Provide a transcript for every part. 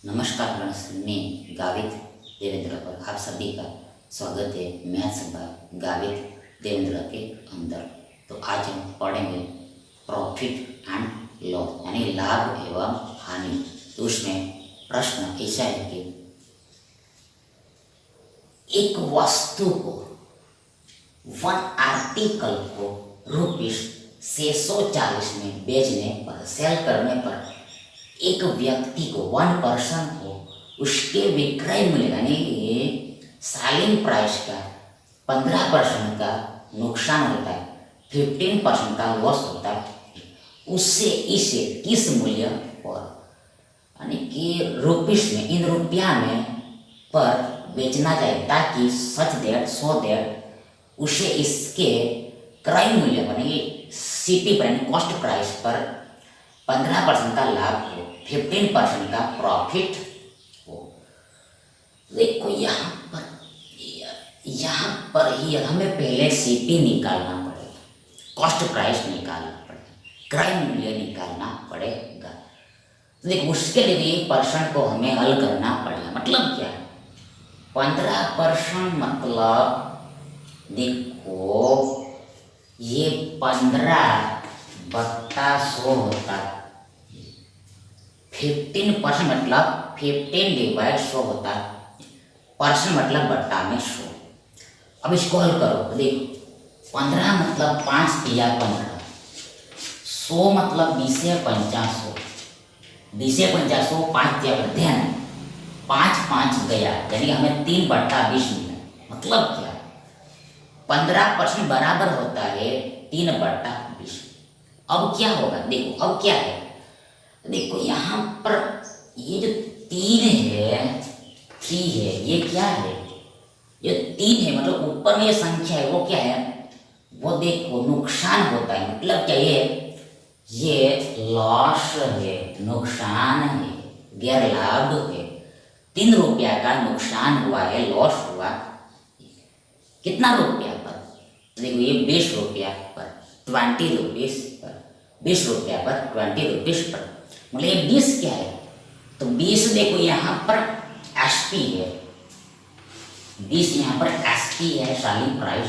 नमस्कार फ्रेंड्स, मैं गावित देवेंद्र पर आप सभी का स्वागत है। मैथ्स बाय गावित देवेंद्र के अंदर। तो आज हम पढ़ेंगे प्रॉफिट एंड लॉस यानी लाभ एवं हानि। तो उसमें प्रश्न ऐसा है कि एक वस्तु को वन आर्टिकल को ₹640 में बेचने पर सेल करने पर एक व्यक्ति को वन पर्सन को उसके विक्रय मूल्य यानी सेलिंग प्राइस का 15% का नुकसान होता है, 15% का लॉस होता है। उससे इसे किस मूल्य पर यानी कि रुपीस में, इन रुपया में पर बेचना चाहिए ताकि सो दैट उसे इसके क्रय मूल्य पर सीपी पर कॉस्ट प्राइस पर 15% का लाभ हो, 15% का प्रॉफिट हो। देखो यहाँ पर ही हमें पहले सीपी निकालना पड़ेगा, कॉस्ट प्राइस निकालना पड़ेगा, क्रय मूल्य निकालना पड़ेगा। तो देखो उसके लिए ये परसेंट को हमें हल करना पड़ेगा। मतलब क्या है 15% मतलब देखो ये 15/100 होता है। 15% मतलब 15/100 होता है। परसेंट मतलब बट्टा में 100। अब इसको हल करो तो देखो 15 मतलब 5 या 15, 100 मतलब 20 या 50, 20 या 50, 5 या ध्यान 5 गया यानी हमें 3/20 मिला। मतलब क्या 15% बराबर होता है 3/20। अब क्या होगा देखो, अब क्या है देखो यहाँ पर ये जो 3 है, 3 है, ये क्या है, ये 3 है मतलब ऊपर में ये संख्या है वो क्या है, वो देखो नुकसान होता है। मतलब क्या ये लॉस है, नुकसान है, गैर लाभ है। 3 रुपया का नुकसान हुआ है, लॉस हुआ। कितना रुपया पर देखो ये 20 रुपया पर, 20 रुपीज पर, 20 रुपया पर 20 रुपीज पर। मतलब ये 20 क्या है तो 20 देखो यहाँ पर एसपी है, 20 यहाँ पर एसपी है सेलिंग प्राइस,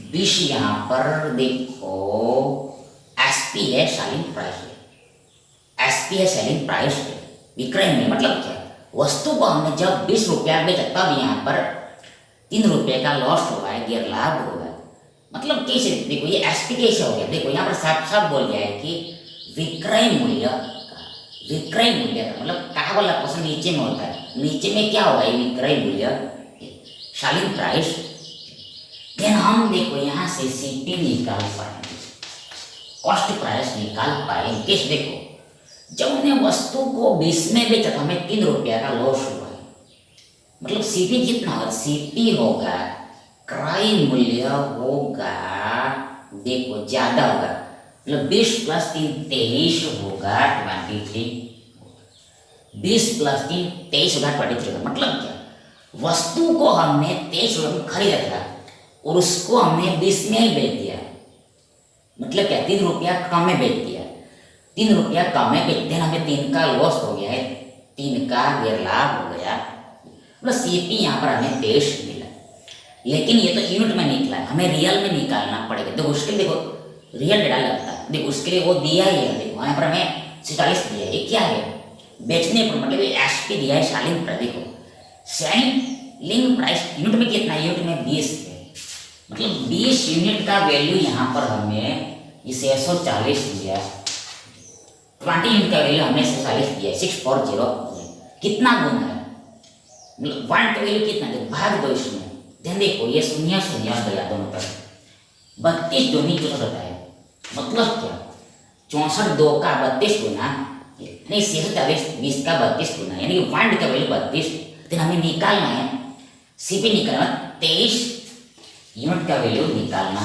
20 यहाँ पर देखो एसपी है सेलिंग प्राइस है, एसपी है सेलिंग प्राइस है, विक्रय में। मतलब क्या वस्तु को हमने जब 20 रुपया बेचा तब यहाँ पर 3 रुपये का लॉस हुआ है, गैर लाभ होगा। मतलब कैसे देखो ये एसपी कैसे हो गया, देखो यहाँ पर साफ साफ बोल गया है कि विक्रय मूल्य का मतलब कहा वाला क्वेश्चन नीचे में होता है, नीचे में क्या होगा ये विक्रय मूल्य सेलिंग प्राइस। देन हम देखो यहाँ से सीपी निकाल पाएंगे, कॉस्ट प्राइस निकाल पाएंगे। कैसे देखो जब हमने वस्तु को 20 में बेचा तो हमें 3 रुपया का लॉस हुआ है। मतलब सीपी कितना होगा, सीपी होगा क्रय मूल्य होगा देखो ज्यादा होगा, मतलब 20 + 3 23 होगा 23, 20 + 3 23 होगा 23 होगा। मतलब क्या वस्तु को हमने 23 रुपये में खरीदा था और उसको हमने 20 में ही बेच दिया। मतलब क्या 3 रुपया कम में बेच दिया, 3 रुपया कम में बेचते हैं, हमें 3 का लॉस हो गया है, 3 का गैर लाभ हो गया। मतलब सीपी यहाँ पर हमें 23 मिला, लेकिन ये तो यूनिट में निकला है, हमें रियल में निकालना पड़ेगा। देखो उसके लिए देखो रियल डेटा लगता है, देखो उसके लिए वो दिया ही है, देखो यहाँ पर हमें 47 दिया है। ये क्या है बेचने पर मतलब ये एसपी दिया है सेलिंग प्राइस। देखो सेलिंग प्राइस यूनिट में कितना है, यूनिट में 20 है, मतलब 20 यूनिट का वैल्यू यहाँ पर हमें ये 640 दिया, 20 यूनिट का वैल्यू हमने 640 दिया, 640 कितना गुना है, मतलब 1 का वैल्यू कितना है भाग दो इसमें। ध्यान देखो ये 0 0 गया दोनों तरफ, 32 दूनी 64 होता है। मतलब क्या 64 2 का 32 गुना नहीं 640 20 का 32 गुना यानी 1 का वैल्यू 32। तो हमें निकालना है सीपी निकालना 23 यूनिट का वैल्यू निकालना,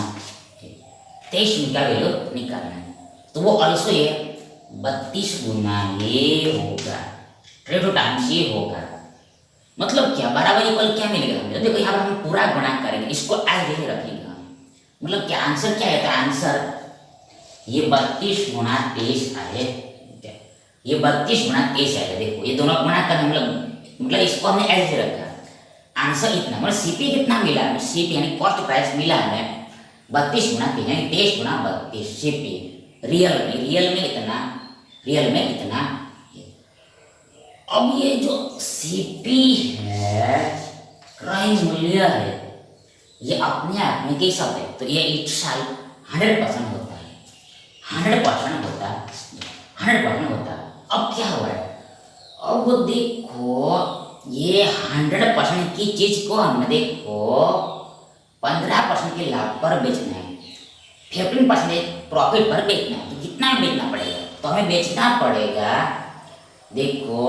23 यूनिट का वैल्यू निकालना है। तो वो ऑल्सो ये 32 गुना ये होगा, 2 टाइम्स ये होगा। मतलब क्या बराबर इक्वल क्या मिलेगा हमें, देखो यहाँ पर हम पूरा गुणा करेंगे, इसको एज ही रखेंगे। मतलब क्या आंसर क्या है, तो आंसर ये 32 × 23 आए। ये 32 × 23 आएगा। देखो ये दोनों गुणा करने मतलब इसको हमने ऐसे रखा, आंसर इतना मतलब सीपी कितना मिला हमें, सीपी यानी कॉस्ट प्राइस मिला हमें 32 × 3 यानी 23 × 32 सीपी। रियल में इतना। अब ये जो सीपी है, क्रय मूल्य है, ये अपने आप में कैसा है, तो ये इटसेल्फ 100% होता है, 100% होता है, 100% होता है। अब क्या हो रहा है, अब देखो ये 100% की चीज को हमने देखो 15% के लाभ पर बेचना है, 15% प्रॉफिट पर बेचना है, तो कितना बेचना पड़ेगा, तो हमें बेचना पड़ेगा देखो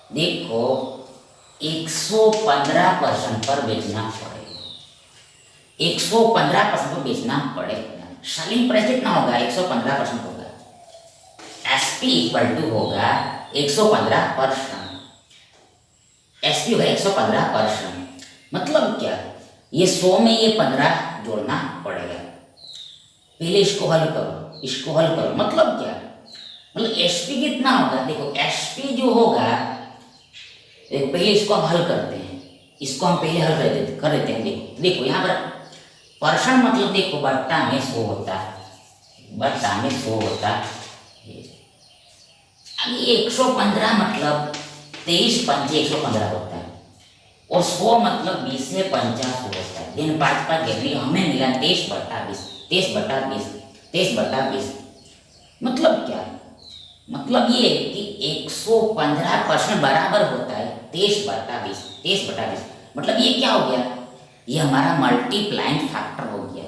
115% पर बेचना पड़ेगा, 115% पर बेचना पड़ेगा। सेलिंग प्राइस कितना होगा, 115% होगा, एसपी इक्वल टू होगा 115%, एसपी होगा 115%। मतलब क्या, ये 100 में ये 15 जोड़ना पड़ेगा। पहले इसको हल करो, मतलब क्या, मतलब एसपी कितना होगा, देखो एसपी जो होगा, पहले इसको हम हल करते हैं, इसको हम पहले हल कर देते हैं। देखो यहाँ पर परसेंट मतलब देखो बट्टा में 100 होता है, बट्टा में 100 होता है। अभी 115 मतलब 23 पंचे 115 होता है, और 100 मतलब 20 से 50 होता है। दिन 5 गिरनी हमें मिला 23/20। मतलब क्या, मतलब ये कि 115% बराबर होता है 23/20। मतलब ये क्या हो गया, ये हमारा मल्टीप्लाइंग फैक्टर हो गया।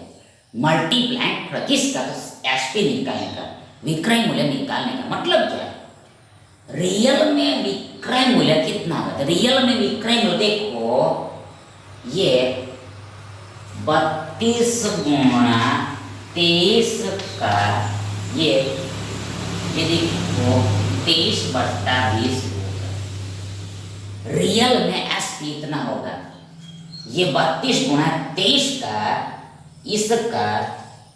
मल्टीप्लाइंग फैक्टर किसका, एसपी निकालने का, विक्रय मूल्य निकालने का। मतलब क्या, रियल में विक्रय मूल्य कितना होगा, तो रियल में विक्रय मूल्य देखो ये 32 × 23 का ये देखो 23/20 होगा। रियल में एसपी इतना होगा, ये 32 × 23 का, इसका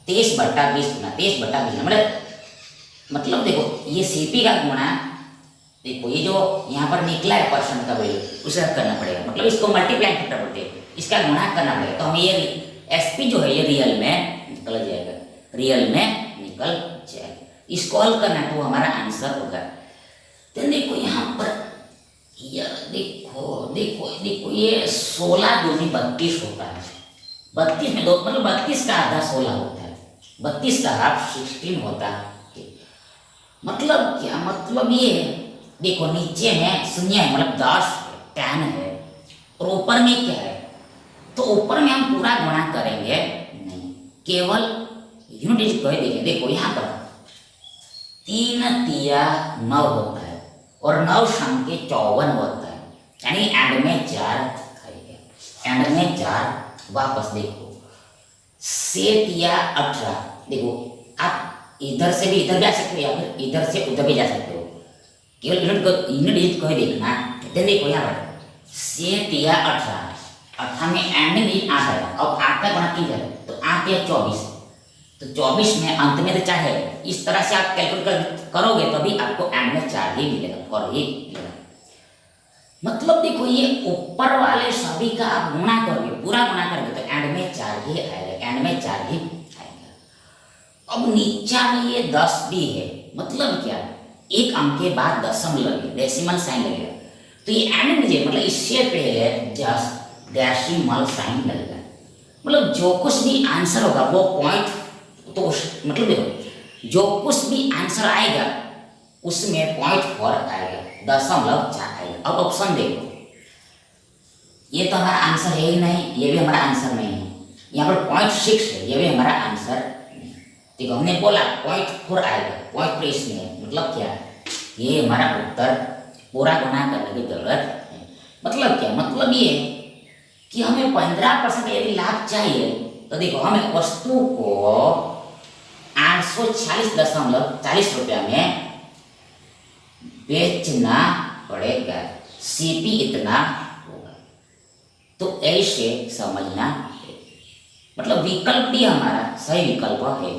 23/20 मतलब देखो ये सीपी का गुणा, देखो ये जो यहाँ पर निकला है परसेंट का वैल्यू, उसे करना पड़ेगा, मतलब इसको मल्टीप्लाई फैक्टर बोलते हैं, इसका गुणा करना पड़ेगा। तो हमें ये एसपी जो है ये रियल में निकल जाएगा, इसको हल करना है तो हमारा आंसर होगा। तो देखो यहाँ पर यार देखो ये 16 दूनी 32 होता है, 32 में 2 मतलब 32 का आधा 16 होता है, 32 का हाफ 16 होता है। मतलब क्या, मतलब ये देखो नीचे में 0 है मतलब 10 10 है, और ऊपर में क्या है, तो ऊपर में हम पूरा गुणा करेंगे नहीं, केवल यूनिट डिजिट को ही देखें। देखो यहाँ पर 3 तिया 9 होता है, और 9 शाम के 54 होता है, यानी एंड में 4 आएगा, एंड में 4 वापस देखो 7 तिया 18। देखो आप इधर से भी इधर जा सकते हो, या फिर इधर से उधर भी जा सकते हो, केवल यूनिट डिजिट को ही देखना। देखो यहाँ पर 7 तिया 18 में एंडिंग डिजिट 8 आएगा, अब 8 का गुणा 3 जाएगा तो 8 या 24, तो 24 में अंत में तो चाहे इस तरह से आप कैलकुलेट करोगे तो भी आपको एंड में 4 ही मिलेगा, और ही मिलेगा। मतलब देखो ये ऊपर वाले सभी का आप गुणा करोगे, पूरा गुणा करोगे तो एंड में 4 ही आएगा, एंड में 4 ही आएगा। अब नीचा में ये 10 भी है, मतलब क्या, एक अंक के बाद दशमलव लगे, डेसिमल साइन लगेगा, तो ये एंड में मतलब इससे पहले जस्ट डेसिमल साइन लगेगा। मतलब जो कुछ भी आंसर होगा वो पॉइंट, तो मतलब देखो जो कुछ भी आंसर आएगा उसमें 0.4 आएगा, 0.4 आएगा। अब ऑप्शन देखो, ये तो हमारा आंसर है ही नहीं, ये भी हमारा आंसर नहीं है, यहाँ पर 0.6 है, ये भी हमारा आंसर नहीं। देखो हमने बोला 0.4 आएगा, 0.4 इसमें है, मतलब क्या, ये हमारा उत्तर, पूरा गुणा करने की जरूरत है। मतलब क्या, मतलब ये कि हमें 15% यदि लाभ चाहिए तो देखो हमें वस्तु को 840.40 रुपया में बेचना पड़ेगा, सीपी इतना होगा। तो ऐसे समझना है, मतलब विकल्प भी हमारा सही विकल्प है।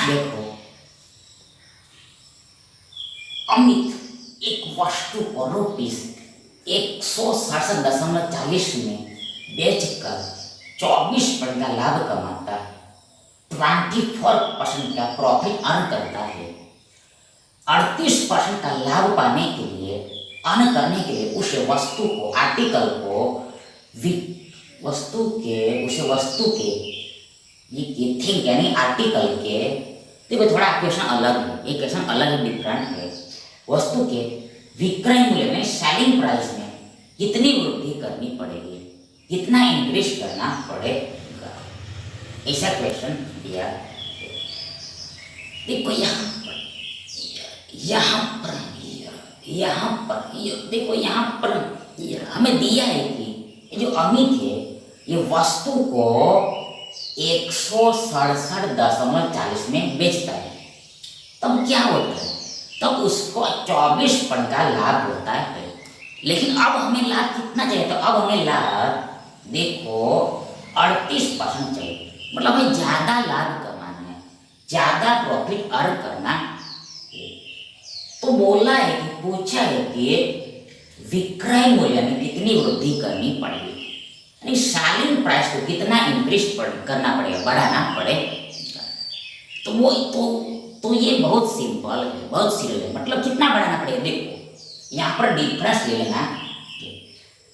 देखो अमित एक वस्तु को रुपीस 167.40 में बेचकर 24% का लाभ कमाता, 24% का प्रॉफिट अर्न करता है। 38% का लाभ पाने के लिए, अर्न करने के लिए उस वस्तु को, आर्टिकल को, वस्तु के ये थिंग यानी आर्टिकल के, देखो थोड़ा क्वेश्चन अलग है, ये क्वेश्चन अलग है, डिफरेंट है। वस्तु के विक्रय मूल्य में, सेलिंग प्राइस में कितनी वृद्धि करनी पड़ेगी, कितना इंक्रीज करना पड़ेगा, ऐसा क्वेश्चन दिया है। देखो यहाँ पर देखो यहाँ पर हमें दिया है कि जो अमित है ये वस्तु को 167.40 में बेचता है, तब क्या होता है, तब उसको 24% का लाभ होता है। लेकिन अब हमें लाभ कितना चाहिए, तो अब हमें लाभ देखो 38% चाहिए, मतलब हमें ज्यादा लाभ कमाना है, ज्यादा प्रॉफिट अर्न करना है। तो बोला है कि, पूछा है कि विक्रय मूल्य में कितनी वृद्धि करनी पड़ेगी, यानी सेलिंग प्राइस को कितना इंक्रीज करना पड़ेगा, बढ़ाना पड़ेगा। तो वो तो ये बहुत सिंपल है, बहुत सीरियल है, मतलब कितना बढ़ाना पड़ेगा। देखो यहाँ पर डिफरेंस ले लेना,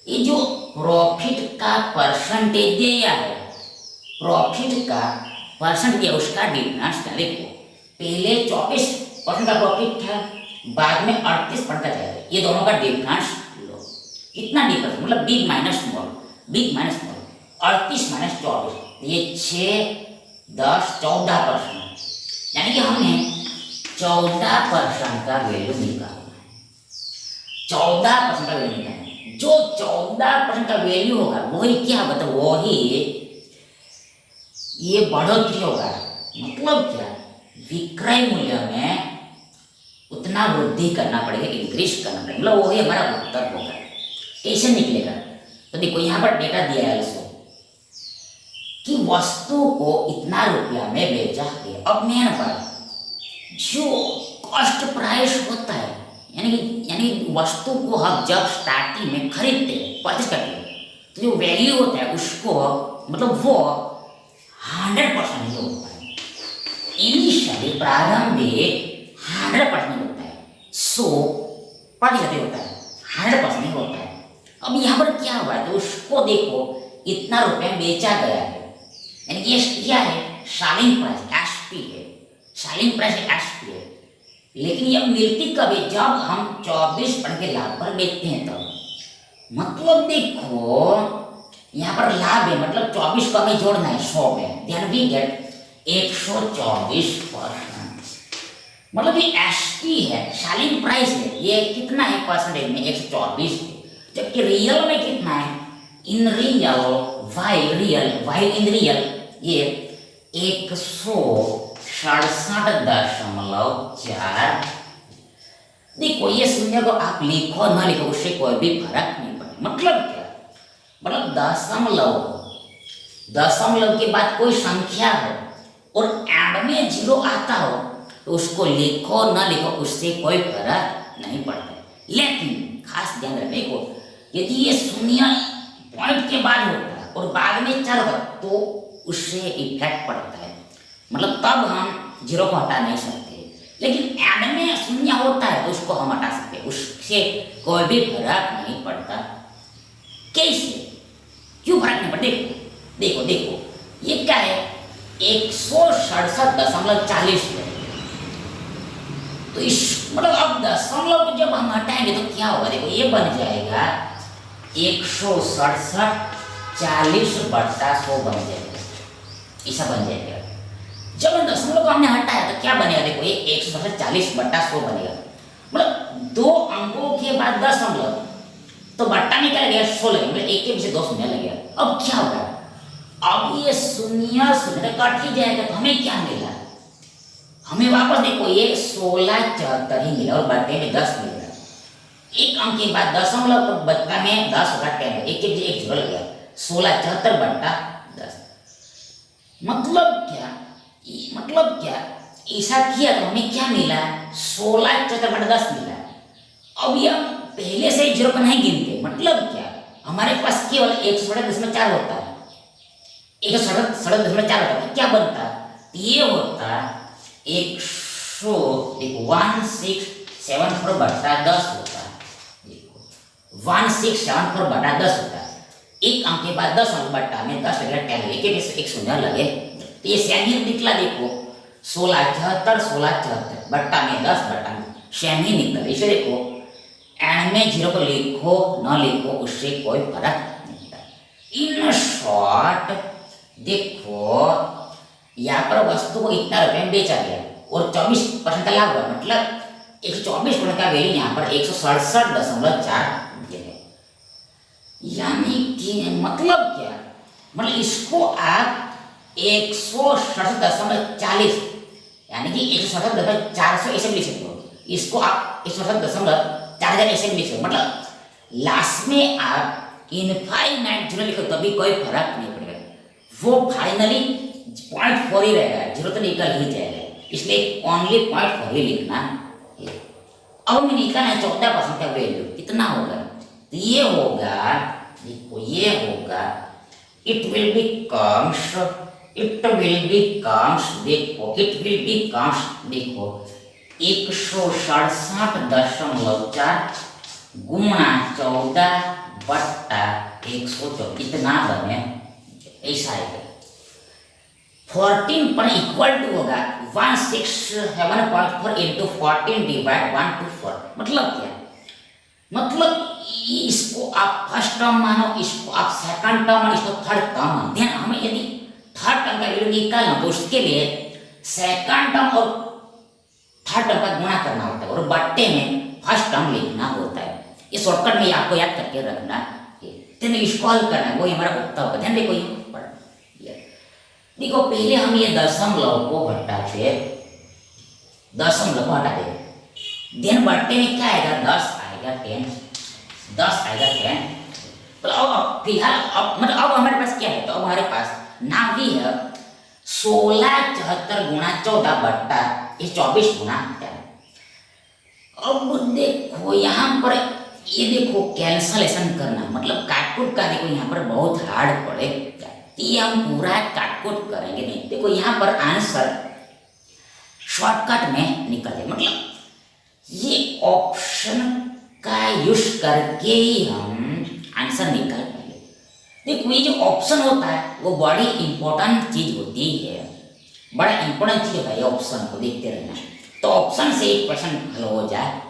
ये जो प्रॉफिट का परसेंटेज दिया है, प्रॉफिट का परसेंट दिया, उसका डिफरेंस है। देखो पहले 24% का प्रॉफिट था, बाद में 38% का जाएगा, ये दोनों का डिफरेंस लो। कितना डिफरेंस, मतलब बिग माइनस स्मॉल, 38 माइनस 24, ये 6, 10, 14%, यानी कि हमने 14% का वैल्यू निकालना है, 14% का वैल्यू निकालना है। जो 14% का वैल्यू होगा वही क्या बता, वही ये बढ़ोतरी होगा। मतलब क्या, विक्रय मूल्य में उतना वृद्धि करना पड़ेगा, इंक्रीज करना पड़ेगा, मतलब वही हमारा उत्तर होगा। कैसे निकलेगा, तो देखो यहाँ पर डेटा दिया है इसको कि वस्तु को इतना रुपया में बेचा गया। अब मेन बात, जो कॉस्ट प्राइस होता है, यानी वस्तु को हम जब स्टार्टिंग में खरीदते हैं, परचेज करते हैं, तो जो वैल्यू होता है उसको, मतलब वो 100% नहीं होता है, इनिशियली प्रारंभिक 100% होता है, 100% होता है, 100% नहीं होता है। अब यहाँ पर क्या हुआ है, तो उसको देखो इतना रुपये बेचा गया है, यानी कि ये क्या है, सेलिंग प्राइस एसपी है, सेलिंग प्राइस एसपी है। लेकिन ये मिलती कभी, जब हम 24% के लाभ पर बेचते हैं तब। मतलब देखो यहाँ पर लाभ है, मतलब 24 को हमें जोड़ना है 100 में, देन वी गेट 124%, मतलब ये एसपी है, सेलिंग प्राइस है, ये कितना है परसेंटेज में, 124, जबकि रियल में कितना है, in real why in real ये 167.4। देखो ये शून्य को आप लिखो ना लिखो उससे कोई भी फर्क नहीं पड़ेगा। मतलब क्या, मतलब दशमलव के बाद कोई संख्या हो और एंड में 0 आता हो, तो उसको लिखो ना लिखो उससे कोई फर्क नहीं पड़ता। लेकिन खास ध्यान रखने को, यदि ये शून्य पॉइंट के बाद होता है और बाद में 4 होता है, तो उससे इफेक्ट पड़ता है, मतलब तब हम 0 को हटा नहीं सकते। लेकिन एंड में शून्य होता है तो उसको हम हटा सकते हैं, उससे कोई भी फर्क नहीं पड़ता। कैसे, क्यों फर्क नहीं पड़ता, देखो ये क्या है, 167.40 है, तो इस मतलब अब दशमलव को जब हम हटाएंगे तो क्या होगा, देखो ये बन जाएगा 167/40 बन जाएगा, ऐसा बन जाएगा। जब दशमलव को हमने हटाया तो क्या बनेगा, देखो ये 167/40 बनेगा, मतलब 2 अंकों के बाद दशमलव, तो बट्टा में क्या लगेगा, 16, मतलब एक के पीछे 2 शून्य लगेगा। अब क्या होगा, अब ये शून्य कट ही जाएगा, तो हमें क्या मिला, हमें वापस देखो ये 1674 ही मिला और बट्टे में 10 मिल रहा है। एक अंक के बाद दशमलव, तो बट्टा में 10 होगा, 10 एक के पीछे 1 0 लगेगा, 1674/10। मतलब क्या, ऐसा किया तो हमें क्या मिला, 16 × 10 मिला। अब ये पहले से ही 0 पर नहीं गिनते, मतलब क्या, हमारे पास केवल 116.4 होता है, 116.4 होता है, क्या बनता, ये होता 1674/10 होता है, 1674/10 होता है। एक अंक के बाद 10 अंक बट्टा में 10 लगे, 10 लगे, एक शून्य लगे तो ये सेम ही निकला। देखो 16 बट्टा में 10 बट्टा में सेम ही निकला। इसे देखो एंड में 0 को लिखो न लिखो उससे कोई फर्क नहीं पड़ता। इन शॉर्ट देखो यहाँ पर वस्तु को इतना रुपये में बेचा गया और 24% का लाभ हुआ, मतलब 124% का वैल्यू यहाँ पर 167.4 है। यानी कि मतलब क्या, मतलब इसको आप 167.40 यानी कि 167.400 ऐसे लिख सकते हो, इसको आप 167.4000 ऐसे लिख सकते हो। मतलब लास्ट में आप इनफाइनाइट 0 लिखो तभी कोई फर्क नहीं पड़ेगा, वो फाइनली 0.4 ही रहेगा, 0 तो निकल ही जाएगा, इसलिए ओनली 0.4 ही लिखना है। अब मैं निकालना है 14% का वैल्यू कितना होगा, तो ये होगा, देखो ये होगा, इट विल बी कम्स देखो इट विल बी कम्स देखो 167.4 गुणा 14/124 इतना बने, ऐसा है। 14 पर इक्वल टू होगा 167.4 इंटू 14 डिवाइड 1/4। मतलब क्या, मतलब इसको आप फर्स्ट टर्म मानो, इसको आप सेकंड टर्म मानो, इसको थर्ड टर्म मानो। ध्यान, हमें यदि थर्ड टर्म का वैल्यू निकालना तो उसके लिए सेकंड टर्म और थर्ड टर्म का गुणा करना होता है और बट्टे में फर्स्ट टर्म लिखना होता है। ये शॉर्टकट में आपको याद करके रखना है, तो इसको हल करना है, वही हमारा उत्तर होगा। ध्यान देखो देखो पहले हम ये दशमलव को हटाते, दशमलव को हटा दे, देन बट्टे में क्या आएगा, 10 आएगा 10, तो अब फिलहाल मतलब अब हमारे पास क्या है, तो अब हमारे पास ना भी है 1674 गुणा 14 बट्टा 24 गुणा 10। अब देखो यहाँ पर ये देखो कैंसलेशन करना, मतलब काटकूट का देखो यहाँ पर बहुत हार्ड पड़ेगा, ये हम पूरा काटकूट करेंगे नहीं। देखो यहाँ पर आंसर शॉर्टकट में निकल जाए, मतलब ये ऑप्शन का यूज करके ही हम आंसर निकाल पाएंगे। देखो ये जो ऑप्शन होता है वो बड़ी इंपॉर्टेंट चीज होती है, बड़ा इंपॉर्टेंट चीज होता है, ऑप्शन को देखते रहना, तो ऑप्शन से एक क्वेश्चन हल हो जाए।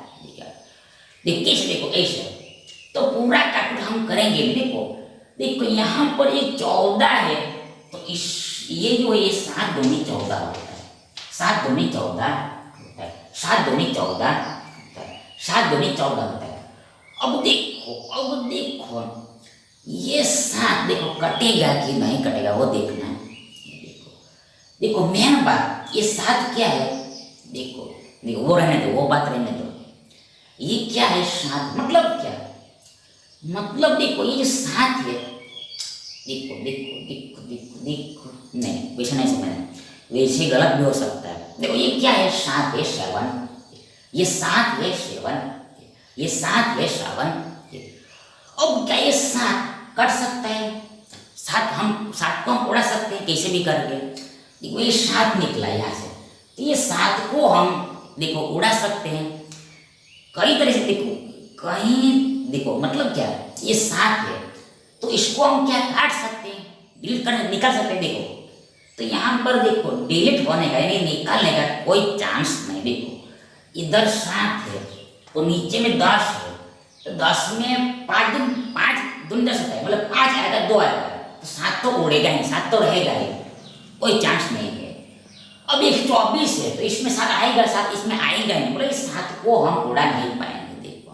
देखो कैसे, देखो ऐसे, तो पूरा काटकूट हम करेंगे। देखो यहाँ पर ये 14 है, तो इस ये जो ये 7 दूनी 14 होता है, 7 दूनी 14 होता है, 7 दूनी 14 होता है, 7 दूनी 14 होता है। अब देखो ये 7 देखो कटेगा कि नहीं कटेगा वो देखना है। देखो मेन बात, ये 7 क्या है, देखो वो रहने दो, वो बात रहने दो, ये क्या है 7 मतलब क्या, मतलब देखो ये जो 7 है, देखो नहीं वैसे नहीं समझना, वैसे गलत भी हो सकता है। देखो ये क्या है, 7 है 7, ये 7 है 7, ये 7 है 7। अब क्या ये 7 कट सकता है, 7 हम 7 को हम उड़ा सकते हैं कैसे भी करके। देखो ये 7 निकला यहाँ से, तो ये 7 को हम देखो उड़ा सकते हैं कई तरह से। देखो कहीं देखो मतलब क्या, ये 7 है तो इसको हम क्या काट सकते हैं, डिलीट कर निकाल सकते हैं। देखो तो यहाँ पर देखो डिलीट होने का यानी निकालने का कोई चांस नहीं। देखो इधर 7 है तो नीचे में 10 है, तो 10 में 5 दूनी 10 होता है, मतलब 5 आएगा 2 आएगा, तो 7 तो उड़ेगा ही, 7 तो रहेगा ही, कोई चांस नहीं है। अब 124 है तो इसमें 7 आएगा, 7 इसमें आएगा नहीं, मतलब इस 7 को हम उड़ा नहीं पाएंगे। देखो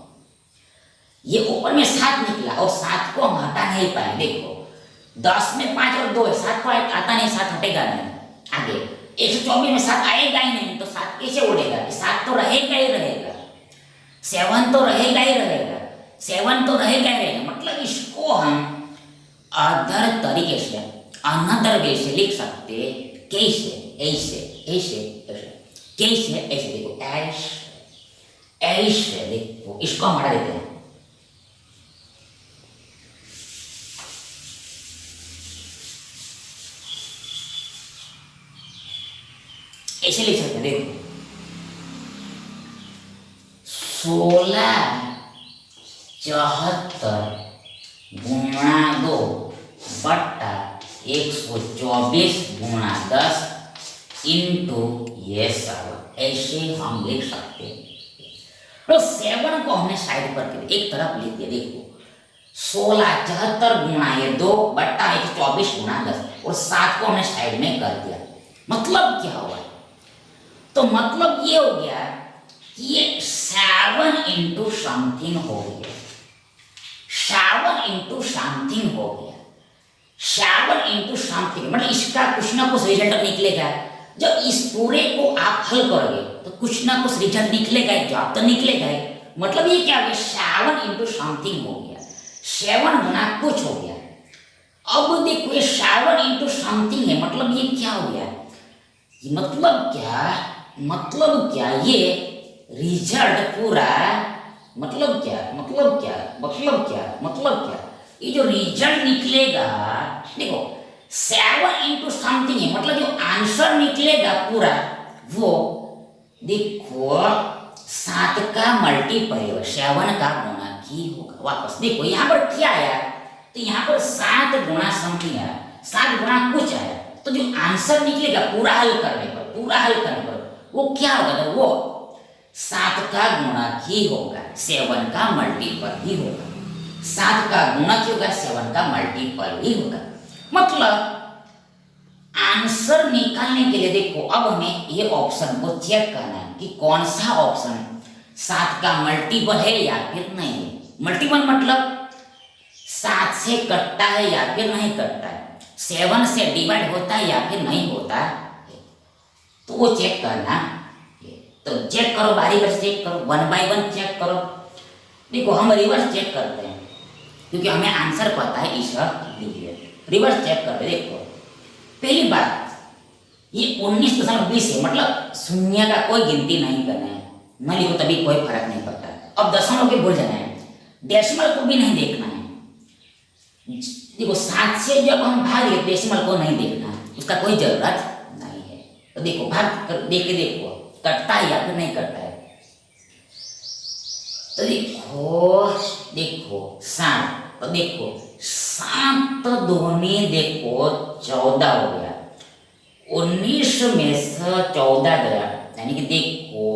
ये ऊपर में 7 निकला और 7 को हम हटा नहीं पाएंगे। देखो 10 में 5 और 2 है, 7 को आता नहीं, 7 हटेगा नहीं। आगे 124 में 7 आएगा ही नहीं, तो 7 कैसे उड़ेगा, 7 तो रहेगा ही रहेगा, 7 तो रहेगा ही रहेगा, 7 तो रहेगा ही रहेगा। मतलब इसको हम अदर तरीके से अनदर वे से लिख सकते, कैसे, ऐसे ऐसे ऐसे। कैसे? ऐसे देखो, ऐश ऐश देखो, इसको हम हटा देते हैं। ऐसे लिख सकते हैं, देखो 16/2 × 124 × 10 इंटू ये 7, ऐसे हम लिख सकते हैं। तो 7 को हमने साइड पर एक तरफ लिख दिया, देखो 16/74 × 2 / 124 × 10 और 7 को हमने साइड में कर दिया। मतलब क्या हुआ? तो मतलब ये हो गया कि ये 7 इंटू समथिंग हो गया, 7 इंटू समथिंग हो गया, 7 इंटू समथिंग, मतलब इसका कुछ ना कुछ रिजल्ट निकलेगा। जब इस पूरे को आप हल करोगे तो कुछ ना कुछ रिजल्ट निकलेगा, जवाब तो निकलेगा। मतलब ये क्या हो गया? 7 इंटू समथिंग हो गया, 7 गुना कुछ हो गया। अब देखो ये 7 इंटू समथिंग है, मतलब ये क्या हो गया? मतलब क्या ये रिजल्ट पूरा, मतलब क्या ये जो रिजल्ट निकलेगा, देखो 7 इंटू समथिंग है, मतलब जो आंसर निकलेगा पूरा वो देखो 7 का मल्टीपल है, 7 का गुणा की होगा। वापस देखो यहाँ पर क्या आया? तो यहाँ पर 7 गुणा समथिंग आया, 7 गुणा कुछ आया। तो जो आंसर निकलेगा पूरा हल करने पर वो क्या होगा? तो वो 7 का गुणा ही होगा, 7 का मल्टीपल ही होगा। 7 का गुणा ही होगा, 7 का मल्टीपल ही होगा। मतलब आंसर निकालने के लिए देखो अब हमें ये ऑप्शन को चेक करना है कि कौन सा ऑप्शन 7 का मल्टीपल है या फिर नहीं है। मल्टीपल मतलब 7 से कटता है या फिर नहीं कटता है, 7 से डिवाइड होता है या फिर नहीं होता है, तो वो चेक करना। तो चेक करो, बारी बारी चेक करो, 1 बाय 1 चेक करो। देखो हम रिवर्स चेक करते हैं क्योंकि हमें आंसर पता है, इस रिवर्स चेक करते। देखो पहली बात ये 19.20 है, मतलब शून्य का कोई गिनती नहीं करना है, न लिखो तभी कोई फर्क नहीं पड़ता। अब दशमलव के भूल जाना है, डेसिमल को भी नहीं देखना है। देखो 7 से जब हम भाग ले डेसिमल को नहीं देखना है, उसका कोई जरूरत नहीं है। तो देखो भाग कर देख के देखो कटता है या फिर नहीं कटता है। तो देखो 7, तो देखो 7 दूनी देखो 14 हो गया, 19 में से 14 गया, यानी कि देखो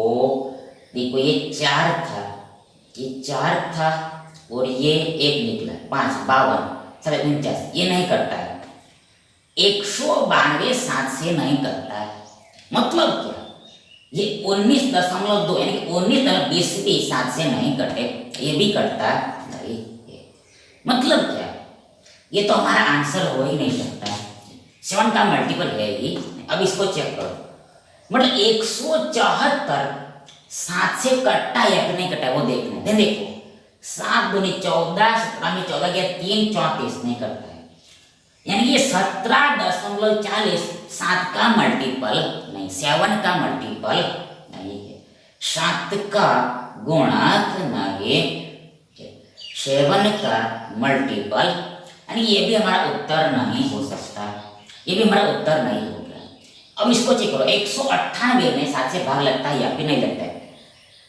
ये 4 था और ये 1 निकला, 5 52 49, ये नहीं करता है। 192 7 से नहीं करता है। मतलब क्या? ये 19.2 यानी कि 19.20 भी 7 से नहीं कटे, ये भी कटता नहीं है। मतलब क्या? ये तो हमारा आंसर हो ही नहीं सकता, 7 का मल्टीपल है ही। अब इसको चेक करो, मतलब 174 7 से कटता है या फिर नहीं कटा है वो देखना है। देखो 7 दूनी 14, 17 में 14 गया 3 34, नहीं करता है, यानी ये 17.40 7 का मल्टीपल नहीं, 7 का मल्टीपल नहीं है। 7 का गुणक नहीं, 7 का मल्टीपल, यानी ये भी हमारा उत्तर नहीं हो सकता, ये भी हमारा उत्तर नहीं हो गया। अब इसको चेक करो, 198 में 7 से भाग लगता है या फिर नहीं लगता है।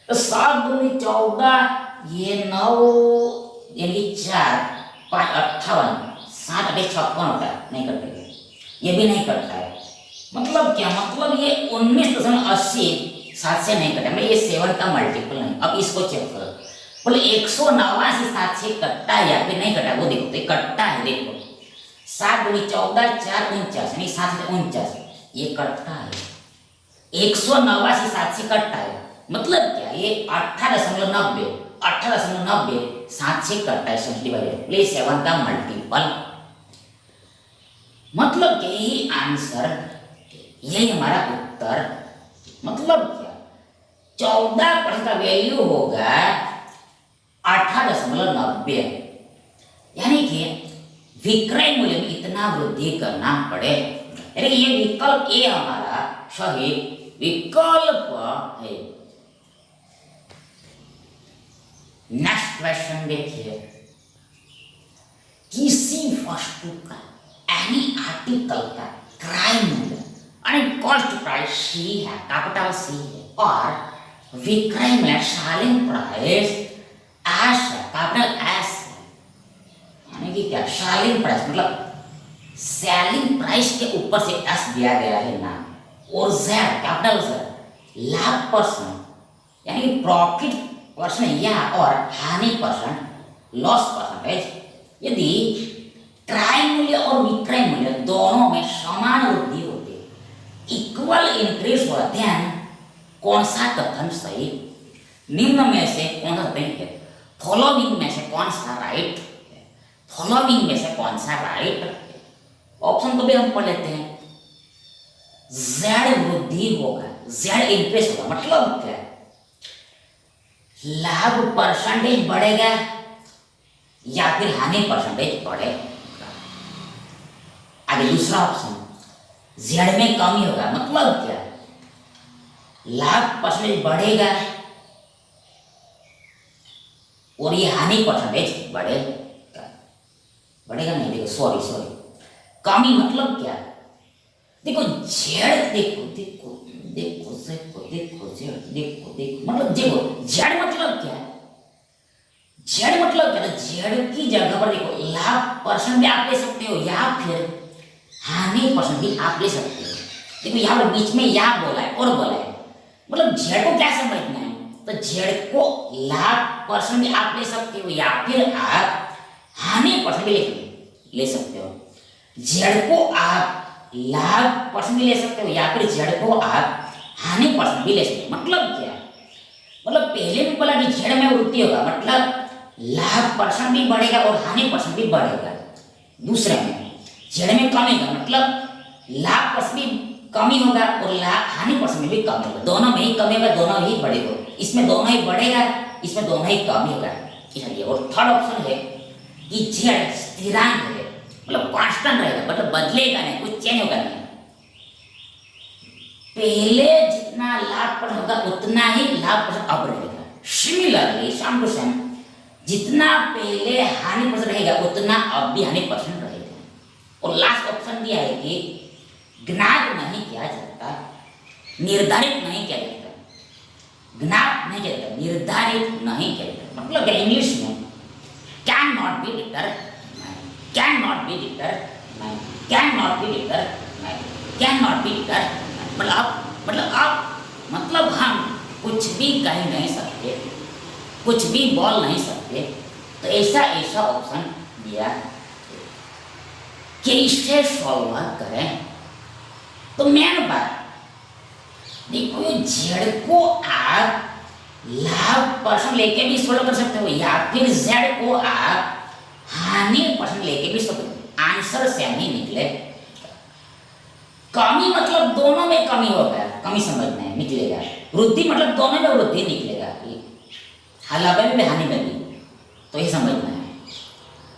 तो 7 दूनी 14, ये 9 यानी 4 5 58, 7 8 56 होता है, नहीं करते, ये भी नहीं करता है। मतलब क्या? मतलब ये 19.80 7 से नहीं कटा, मतलब ये 7 का मल्टीपल नहीं। अब इसको चेक करो, बोले 189 7 से कटता है या फिर नहीं कटा, वो देखो तो कटता है। देखो 7 दूनी 14 4 49, यानी 7 से 49, ये कटता है। 189 7 से कटता है, मतलब क्या? ये 18.90 7 से कटता है, 7 का मल्टीपल। मतलब यही आंसर, यही हमारा उत्तर। मतलब क्या? 14% का वैल्यू होगा 18.90, यानी कि विक्रय मूल्य में इतना वृद्धि करना पड़े, यानी कि ये विकल्प ए हमारा सही विकल्प है। नेक्स्ट क्वेश्चन देखिए, किसी वस्तु का एनी आर्टिकल का क्रय मूल्य यानी कॉस्ट प्राइस सी है, कैपिटल सी है, और विक्रय मूल्य सेलिंग प्राइस एस है, कैपिटल एस है। यानी कि क्या, सेलिंग प्राइस मतलब सेलिंग प्राइस के ऊपर से एस दिया गया है ना, और जेड कैपिटल जेड लाभ परसेंट यानी कि प्रॉफिट परसेंट या और हानि परसेंट लॉस परसेंटेज। यदि क्रय मूल्य और विक्रय मूल्य दोनों में समान वृद्धि होती है, इक्वल इंक्रीज हो, देन कौन सा कथन सही? निम्न में से कौन सा सही है? फॉलोइंग में से कौन सा राइट है? फॉलोइंग में से कौन सा राइट है? ऑप्शन को भी हम पढ़ लेते हैं। जेड वृद्धि होगा, जेड इंक्रीज होगा, मतलब क्या, लाभ परसेंटेज बढ़ेगा या फिर हानि परसेंटेज बढ़ेगा। आगे दूसरा ऑप्शन, जेड में कमी होगा, मतलब क्या, लाभ परसेंटेज बढ़ेगा और ये हानि परसेंटेज बढ़ेगा। बढ़ेगा नहीं, देखो सॉरी कमी मतलब क्या, देखो जेड, देखो देखो देखो देखो देखो जेड, देखो देखो मतलब देखो जेड मतलब क्या है, जेड मतलब क्या, जेड की जगह पर देखो लाभ परसेंट भी आप ले सकते हो या फिर हानि परसेंट भी आप ले सकते हो। देखो यहाँ पर बीच में या बोला है और बोला है, मतलब जेड को क्या समझना है, तो जेड को लाभ परसेंट भी आप ले सकते हो या फिर आप हानि परसेंट भी ले सकते हो। जेड को आप लाभ परसेंट भी ले सकते हो या फिर जेड को आप हानि परसेंट भी ले सकते हो। मतलब क्या, मतलब पहले भी बोला कि जेड में वृद्धि होगा, मतलब लाभ परसेंट भी बढ़ेगा और हानि परसेंट भी बढ़ेगा। दूसरे में जेड में कमी होगा, मतलब लाभ परसेंट भी कमी होगा और लाभ हानि परसेंट में भी कमी होगा। दोनों में ही कमी होगा, दोनों ही बढ़ेगा, इसमें दोनों ही बढ़ेगा, इसमें दोनों ही कमी होगा। इसलिए और थर्ड ऑप्शन है कि जेड स्थिरांक है, मतलब कांस्टेंट रहेगा, मतलब बदलेगा नहीं, कुछ चेंज होगा नहीं। पहले जितना लाभ परसेंट होगा उतना ही लाभ परसेंट अब रहेगा। सिमिलरली सेम टू सेम, जितना पहले हानि परसेंट रहेगा उतना अब भी हानि परसेंट रहेगा। और लास्ट ऑप्शन दिया है कि ज्ञात नहीं किया जाता, निर्धारित नहीं किया जाता, ज्ञात नहीं किया जाता, निर्धारित नहीं किया जाता। मतलब इंग्लिश में can not be determined, can not be determined, can not be determined, can not be determined, मतलब हम कुछ भी कह नहीं सकते, कुछ भी बोल नहीं सकते। तो ऐसा ऑप्शन दिया कि इसे सॉल्व करें। तो मेन बात देखो, ये जेड को आप लाभ परसेंट लेके भी सॉल्व कर सकते हो या फिर जेड को आप हानि परसेंट लेके भी सॉल्व कर सकते हो। आंसर सेम ही निकले। कमी मतलब दोनों में कमी होगा, कमी समझना है, निकलेगा। वृद्धि मतलब दोनों में वृद्धि निकलेगा, लाभ में भी हानि में भी, तो ये समझना है।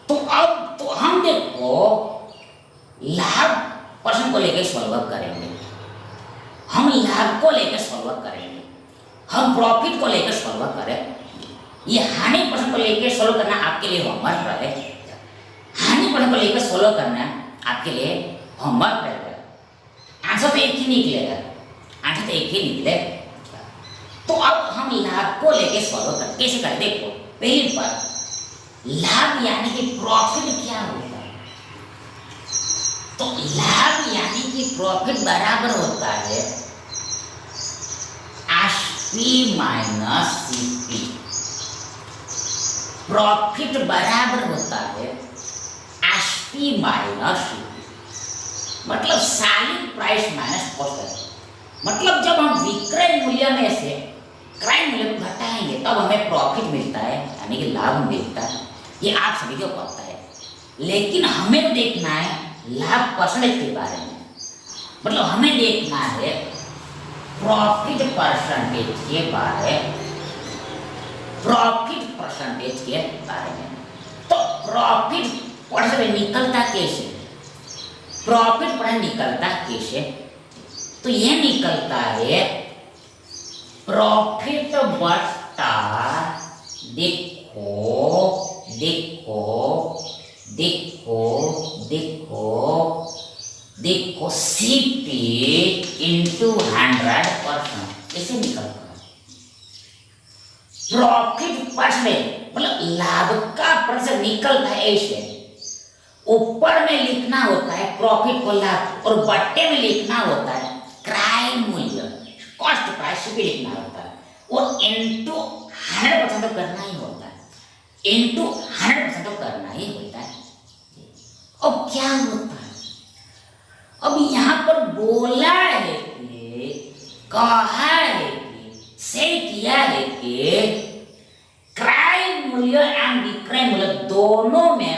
तो अब तो हम देखो लाभ परसेंट को लेकर सॉल्व करेंगे, हम लाभ को लेकर सॉल्व करेंगे, हम प्रॉफिट को लेकर सॉल्व करें। ये हानि परसेंट को लेकर सॉल्व करना आपके लिए होमवर्क रहे, हानि परसेंट को लेकर सॉल्व करना आपके लिए होमवर्क रहेगा। आंसर तो एक ही निकलेगा, आंसर तो एक ही निकलेगा। तो अब हम लाभ को लेके सॉल्व कर कैसे करें, देखो पहली बात, लाभ यानी कि प्रॉफिट क्या होता है, तो लाभ यानी कि प्रॉफिट बराबर होता है एसपी माइनस सीपी। प्रॉफिट बराबर होता है एसपी माइनस सीपी, मतलब सेलिंग प्राइस माइनस कॉस्ट। मतलब जब हम विक्रय मूल्य में से क्रय मूल्य को घटाएंगे तब हमें प्रॉफिट मिलता है, यानी कि लाभ मिलता है। ये आप सभी को पता है, लेकिन हमें देखना है लाभ परसेंटेज के बारे में, मतलब हमें देखना है प्रॉफिट परसेंटेज के बारे, प्रॉफिट परसेंटेज के बारे में। तो प्रॉफिट परसेंटेज निकलता कैसे, प्रॉफिट परसेंटेज निकलता कैसे, तो तो ये निकलता है प्रॉफिट बट्टा, देखो देखो देखो देखो देखो सीपी इंटू 100%, ऐसे निकलता है। प्रॉफिट परसेंट मतलब लाभ का प्रतिशत निकलता है ऐसे। ऊपर में लिखना होता है प्रॉफिट को लाभ और बट्टे में लिखना होता है क्रय मूल्य, कॉस्ट प्राइस भी लिखना होता है और इनटू 100% तो करना ही होता है, इनटू 100% तो करना ही होता है। अब क्या होता है, अब यहाँ पर बोला है कि कहा है कि से किया है कि क्रय मूल्य एंड विक्रय मूल्य दोनों में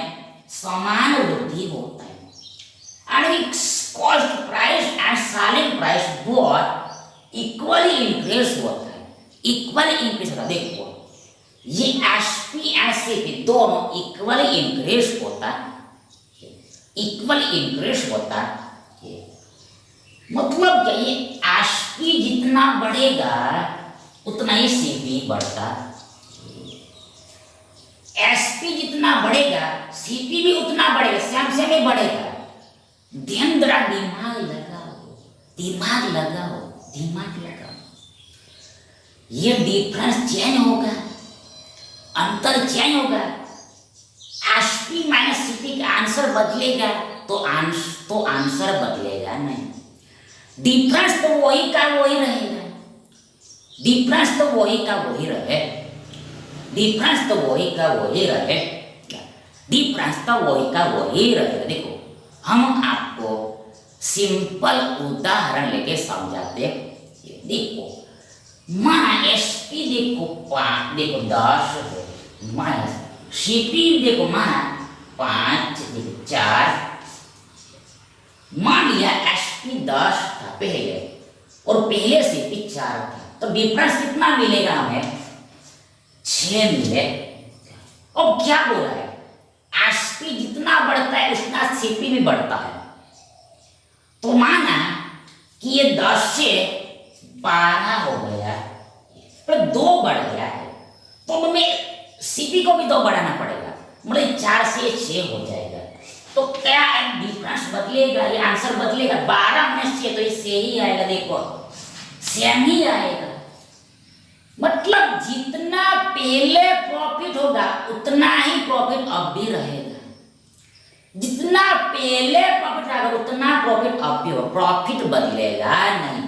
समान वृद्धि होता है and cost price and selling price both equally increase होता है, इक्वली इंक्रीज होता है। देखो ये एसपी एंड सीपी दोनों इक्वली इंक्रीज होता है, इक्वली इंक्रीज होता है। मतलब क्या, ये एसपी जितना बढ़ेगा उतना ही सीपी बढ़ता, एसपी जितना बढ़ेगा सीपी भी उतना बढ़ेगा, सेम सेम ही बढ़ेगा। ध्यान जरा दिमाग लगाओ, दिमाग लगाओ, दिमाग लगाओ। ये डिफरेंस चेंज होगा, अंतर चेंज होगा। एसपी माइनस सीपी का आंसर बदलेगा तो आंसर बदलेगा नहीं। डिफरेंस तो वही का वही रहेगा, डिफरेंस तो वही का वही रहे, डिफरेंस तो वही का वही रहे, डिफरेंस तो वही का वही रहेगा। देखो हम आपको सिंपल उदाहरण लेके समझाते हैं। देखो माना एसपी देखो 5, देखो 10 है, माइनस सीपी देखो माना 5, देखो 4। मान लिया एसपी 10 था पहले और पहले सीपी 4 था, तो डिफरेंस कितना मिलेगा हमें? 6 मिले। अब क्या बोला है, एसपी जितना बढ़ता है उतना सीपी भी बढ़ता है। तो माना कि ये 10 से 12 हो गया, पर 2 बढ़ गया है, तो हमें सीपी को भी 2 बढ़ाना पड़ेगा, मतलब 4 से 6 हो जाएगा। तो क्या डिफरेंस बदलेगा, ये आंसर बदलेगा। 12 में से तो ये 6 ही आएगा, देखो सेम ही आएगा। मतलब जितना पहले प्रॉफिट होगा उतना ही प्रॉफिट अब भी रहेगा, जितना पहले प्रॉफिट रहेगा उतना प्रॉफिट अब भी होगा। प्रॉफिट बदलेगा नहीं,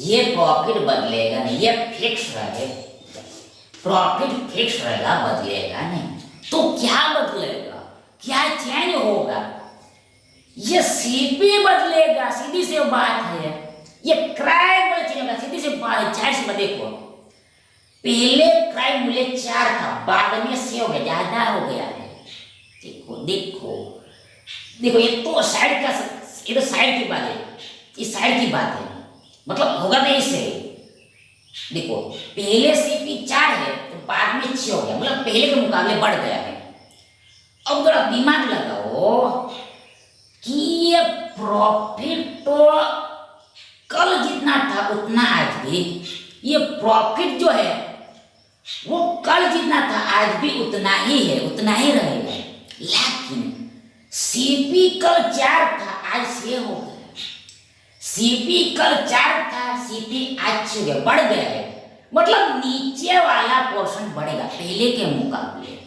ये प्रॉफिट बदलेगा नहीं, ये फिक्स रहेगा, प्रॉफिट फिक्स रहेगा, बदलेगा नहीं। तो क्या बदलेगा, क्या चेंज होगा? ये सीपी बदलेगा, सीधी सी बात है। ये क्रय मूल्य चेंज होगा, सीधी सी बात है, जाहिर सी बात। देखो पहले क्रय मूल्य 4 था, बाद में 6 हो गया, ज्यादा हो गया है। देखो देखो देखो, ये तो साइड का, ये तो साइड की बात है, इस साइड की बात है, मतलब होगा नहीं इससे। देखो पहले सीपी 4 है तो बाद में 6 हो गया, मतलब पहले के मुकाबले बढ़ गया है। अब जरा दिमाग लगाओ कि ये प्रॉफिट तो कल जितना था उतना आज भी, ये प्रॉफिट जो है वो कल जितना था आज भी उतना ही है, उतना ही रहेगा। लेकिन सीपी कल 4 था, आज 6 हो गया। सीपी कल 4 था, सीपी आज 6 हो गया, बढ़ गया है। मतलब नीचे वाला पोर्शन बढ़ेगा पहले के मुकाबले,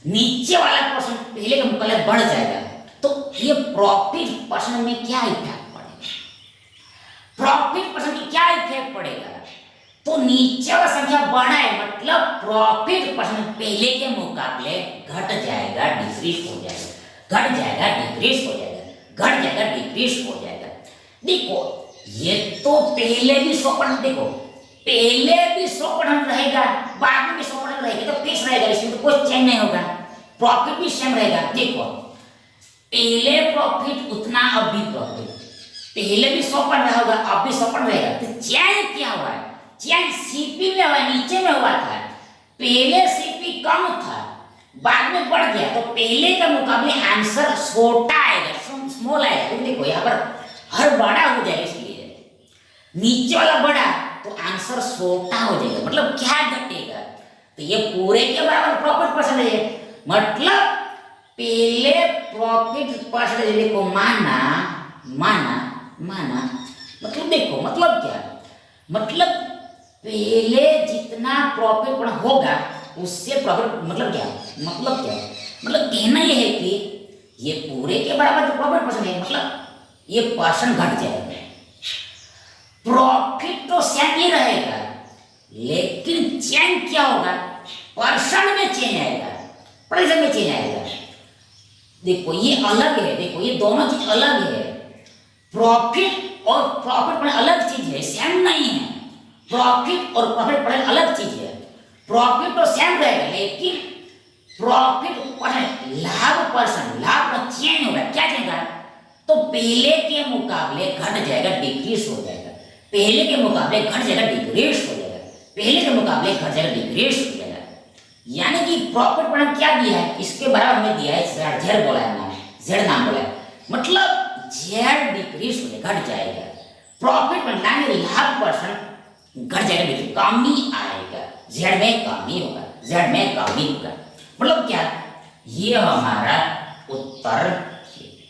नीचे वाला पोर्शन पहले के मुकाबले बढ़ जाएगा। तो ये प्रॉफिट परसेंट में क्या इफेक्ट पड़ेगा, प्रॉफिट परसेंट में क्या इफेक्ट पड़ेगा? तो नीचे वाला संख्या बढ़ा है, मतलब प्रॉफिट परसेंट पहले के मुकाबले घट जाएगा, डिक्रीज हो जाएगा, घट जाएगा, डिक्रीज हो जाएगा, घट जाएगा, डिक्रीज हो जाएगा। देखो ये तो पहले भी 100%, देखो पहले भी 100% रहेगा, बाद में भी 100% रहेगा, तो फिक्स रहेगा, इसमें तो कोई चेंज नहीं होगा। प्रॉफिट भी सेम रहेगा। देखो पहले प्रॉफिट उतना, अब भी प्रॉफिट, पहले भी 100% होगा, अब भी 100% रहेगा। तो चेंज क्या हुआ है? चेंज सीपी में हुआ, नीचे में हुआ था। पहले सीपी कम था, बाद में बढ़ गया, तो पहले के मुकाबले आंसर छोटा आएगा, स्मॉल आएगा। तो देखो यहाँ पर हर बड़ा हो जाएगा, इसलिए नीचे वाला बढ़ा तो आंसर छोटा हो जाएगा, मतलब क्या घटेगा, तो ये पूरे के बराबर प्रॉफिट परसेंटेज है। मतलब पहले प्रॉफिट परसेंटेज को माना माना माना, मतलब देखो मतलब क्या, मतलब पहले जितना प्रॉफिट होगा उससे प्रॉफिट, मतलब क्या, मतलब क्या, मतलब कहना यह है कि ये पूरे के बराबर जो प्रॉफिट परसेंट है, मतलब ये परसेंट घट जाएगा। प्रॉफिट तो सेम ही रहेगा, लेकिन चेंज क्या होगा, परसेंट में चेंज आएगा, परसेंट में चेंज आएगा। देखो ये अलग है, देखो ये दोनों चीज अलग है। प्रॉफिट और प्रॉफिट पर अलग चीज है, सेम नहीं है। प्रॉफिट और प्रॉफिट पर अलग चीज है। प्रॉफिट तो सेम रहेगा, लेकिन प्रॉफिट परसेंट, लाभ परसेंट, लाभ का चेंज होगा। क्या चेंज होगा, तो पहले के मुकाबले घट जाएगा, डिक्रीज हो जाएगा। पहले के मुकाबले घट जाएगा, डिक्रीज हो जाएगा। पहले के मुकाबले घट जाएगा, डिक्रीज हो जाएगा। यानी कि प्रॉफिट पर क्या दिया है, इसके बराबर हमें दिया है जेड बोला है, नाम जेड नाम बोला है, मतलब जेड डिक्रीज हो जाएगा, घट जाएगा। प्रॉफिट पर लाभ परसेंट घट जाएगा, देखिए कमी आएगा, जेड में कमी होगा, जेड में कमी होगा। मतलब क्या, ये हमारा उत्तर,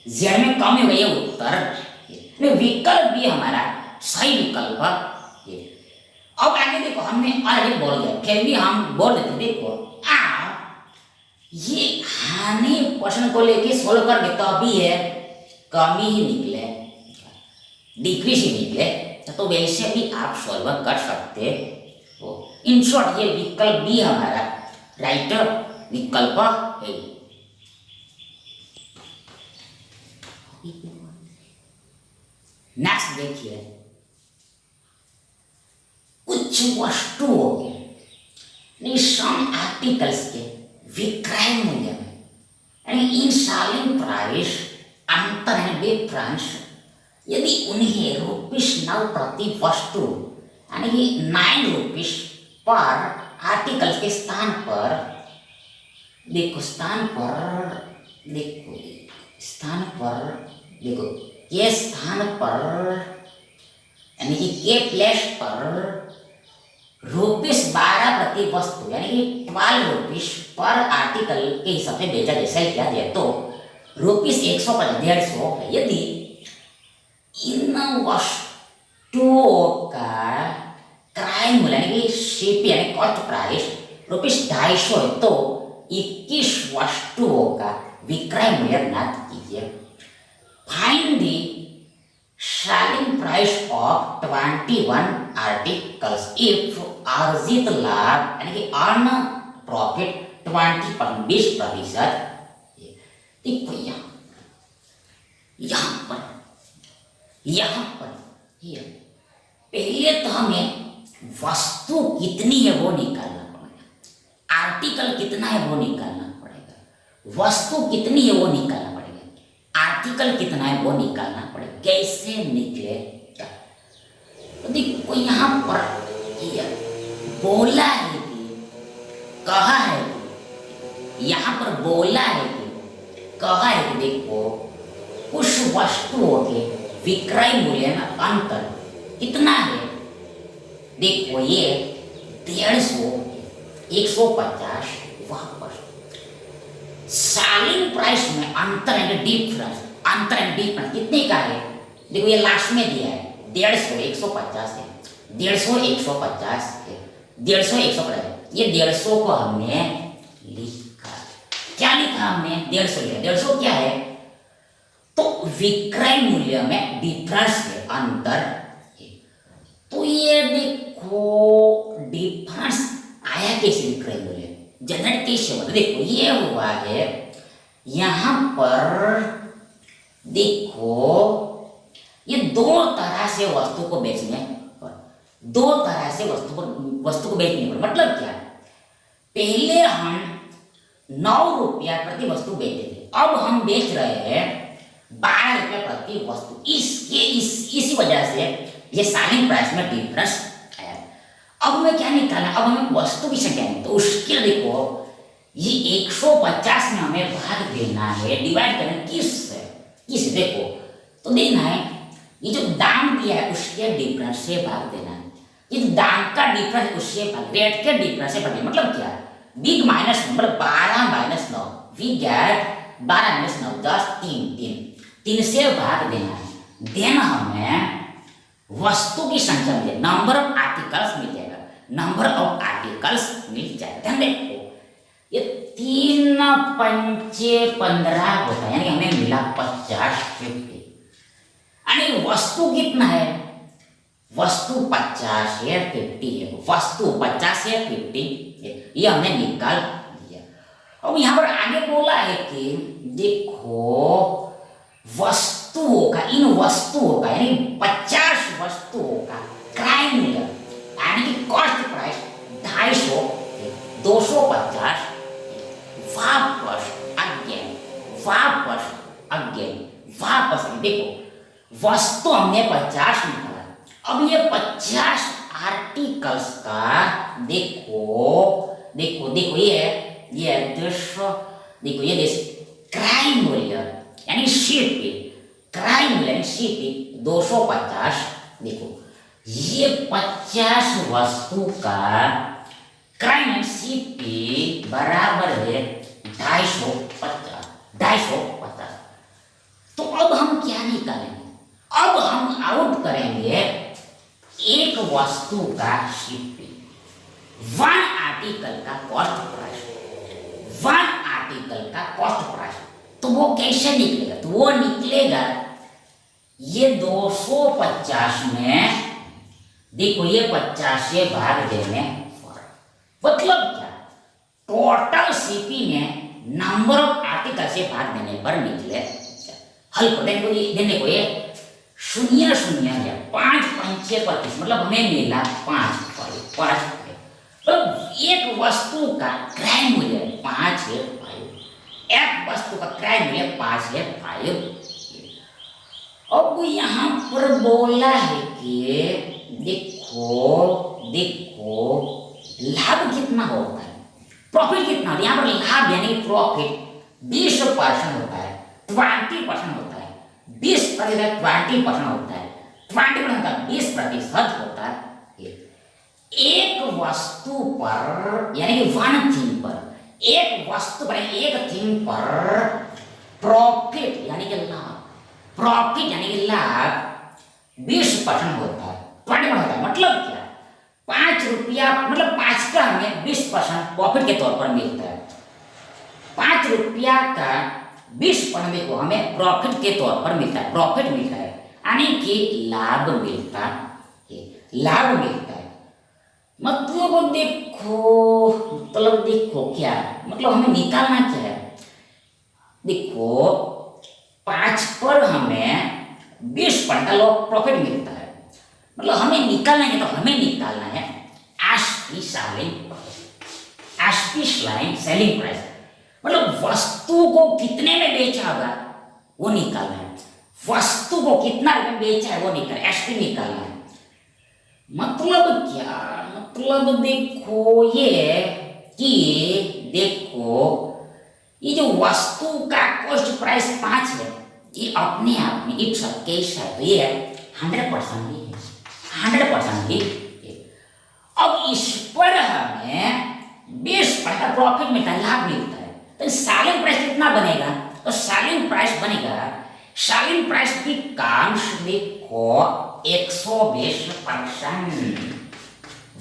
जेड में कमी होगा, ये उत्तर। विकल्प भी हमारा सही विकल्प है। अब आगे देखो, हमने आगे बोल दिया, फिर भी हम बोल देते, देखो आप ये हानि प्रश्न को लेके सोल्व करके तो अभी है कमी ही निकले, डिक्रीज ही निकले, तो वैसे भी आप सॉल्व कर सकते हो। इन शॉर्ट ये विकल्प भी हमारा राइट विकल्प है। नेक्स्ट देखिए, कुछ वस्तुओं के सम आर्टिकल्स के विक्रय मूल्य में यानी इन सेलिंग प्राइस अंतर है, डिफरेंस, यदि उन्हें ₹9 प्रति वस्तु यानी कि ₹9 पर आर्टिकल के स्थान पर देखो, ये स्थान पर यानी कि के प्लेस पर ₹12 प्रति वस्तु यानी कि ₹12 पर आर्टिकल के हिसाब से बेचा जैसा किया जाए तो ₹150 है। यदि इन वस्तुओं का क्रय मूल्य यानी कि सीपी यानी कॉस्ट प्राइस ₹250 है तो 21 वस्तुओं का विक्रय मूल्य ज्ञात कीजिए। Find the selling price of 21 articles if अर्जित लाभ यानी कि अर्न प्रॉफिट 20%। देखो यहाँ पर पहले तो हमें वस्तु कितनी है वो निकालना पड़ेगा, आर्टिकल कितना है वो निकालना पड़ेगा, वस्तु कितनी है वो निकालना पड़ेगा, आर्टिकल कितना है वो निकालना पड़ेगा। कैसे निकलेगा, तो देखो यहाँ पर बोला है कि कहा है कि यहाँ पर बोला है कि कहा है कि देखो कुछ वस्तुओं के विक्रय मूल्य में अंतर कितना है, देखो ये 150, 150 वापस सेलिंग प्राइस में अंतर है, डिफरेंस, अंतर है डिफरेंस कितने का है, देखो ये लास्ट में दिया है 150, 150 है, 150, 150 है, 150, 150, ये 150 को हमने लिखा, क्या लिखा हमने 150 लिखा, 150 क्या है, तो विक्रय मूल्य में डिफरेंस है, अंतर है। तो ये देखो डिफरेंस आया कैसे, विक्रय मूल्य जनरेट कैसे हुआ, देखो ये हुआ है यहां पर, देखो ये दो तरह से वस्तु को बेचने पर, दो तरह से वस्तु को बेचने पर, मतलब क्या, पहले हम ₹9 प्रति वस्तु बेचते थे, अब हम बेच रहे हैं ₹12 प्रति वस्तु। इसी वजह से ये सेलिंग प्राइस में डिफरेंस आया। अब हमें क्या निकालना, अब हमें वस्तु की संख्या नहीं, तो उसके लिए देखो ये 150 में हमें भाग देना है, डिवाइड करना किससे, देखो तो देना है ये जो दाम दिया है उसके डिफरेंस से भाग देना है। ये जो दाम का डिफरेंस उससे भाग, रेट के डिफरेंस से भाग देना। मतलब क्या, बिग माइनस मतलब 12 माइनस 9, वी गेट 12 माइनस 9 10 3 से भाग देना है। देन हमें वस्तु की संख्या मिले, नंबर ऑफ आर्टिकल्स मिल जाएगा, नंबर ऑफ आर्टिकल्स मिल जाएगा। ध्यान देखो ये 3 पंचे 15 होता है, यानी हमें मिला 50 50। यानी वस्तु कितना है, वस्तु 50 है 50 है, वस्तु 50 है 50 है, ये हमने निकाल दिया। अब यहां पर आगे बोला है कि देखो वस्तुओं का, इन वस्तुओं का यानी 50 वस्तुओं का क्रय मूल्य यानी कि कॉस्ट प्राइस 250 250 वापस अगेन। देखो वस्तु हमने 50 निकाला, अब ये 50 आर्टिकल्स का देखो ये दृश्य, देखो ये क्रय मूल्य यानी सीपी, क्रय मूल्य यानी सीपी 250। देखो ये 50 वस्तु का क्रय मूल्य सीपी बराबर है 250। तो अब हम क्या निकालेंगे, अब हम आउट करेंगे एक वस्तु का सीपी, वन आर्टिकल का कॉस्ट प्राइस, वन आर्टिकल का कॉस्ट प्राइस। तो वो कैसे निकलेगा, तो वो निकलेगा ये 250 में, देखो ये 50 से भाग देने, मतलब क्या, टोटल सीपी में नंबर ऑफ आर्टिकल से भाग देने पर निकले। हल कर देने को ये 0 0 है, 5 पंचे 25, मतलब हमें मिला 5 मतलब एक वस्तु का क्रय मूल्य 5 है 5, एक वस्तु का क्रय मूल्य 5 है 5। अब यहाँ पर बोला है कि देखो लाभ कितना होता है, प्रॉफिट कितना होता है। यहाँ पर लाभ यानी प्रॉफिट 20% होता है, 20% होता है, 20% 20% होता है, 20% का 20% होता है। एक वस्तु पर यानी कि वन थिंग पर, एक वस्तु पर एक थिंग पर प्रॉफिट यानी कि लाभ, प्रॉफिट यानी कि लाभ 20% होता है, 20% होता है। मतलब क्या, 5 रुपया मतलब 5 का हमें 20% प्रॉफिट के तौर पर मिलता है, 5 रुपया का 20% देखो हमें प्रॉफिट के तौर पर मिलता है, प्रॉफिट मिलता है यानी कि लाभ मिलता है, लाभ मिलता है। मतलब देखो क्या, मतलब हमें निकालना क्या है, देखो 5 पर हमें 20% का प्रॉफिट मिलता है, मतलब हमें निकालना है, तो हमें निकालना है एसपी सेलिंग प्राइस, मतलब वस्तु को कितने में बेचा होगा वो निकालना है, वस्तु को कितना रुपए बेचा है वो निकालना, एसपी निकालना है। मतलब क्या, मतलब देखो ये जो वस्तु का कॉस्ट प्राइस 5 है, ये अपने आप में इट्स अ कैश है, तो ये 100% ही है, 100% ही है। अब इस पर हमें 20% का प्रॉफिट मिलता है, लाभ मिलता है, तो सेलिंग प्राइस कितना बनेगा, तो सेलिंग प्राइस बनेगा, सेलिंग प्राइस की काम देखो 120%,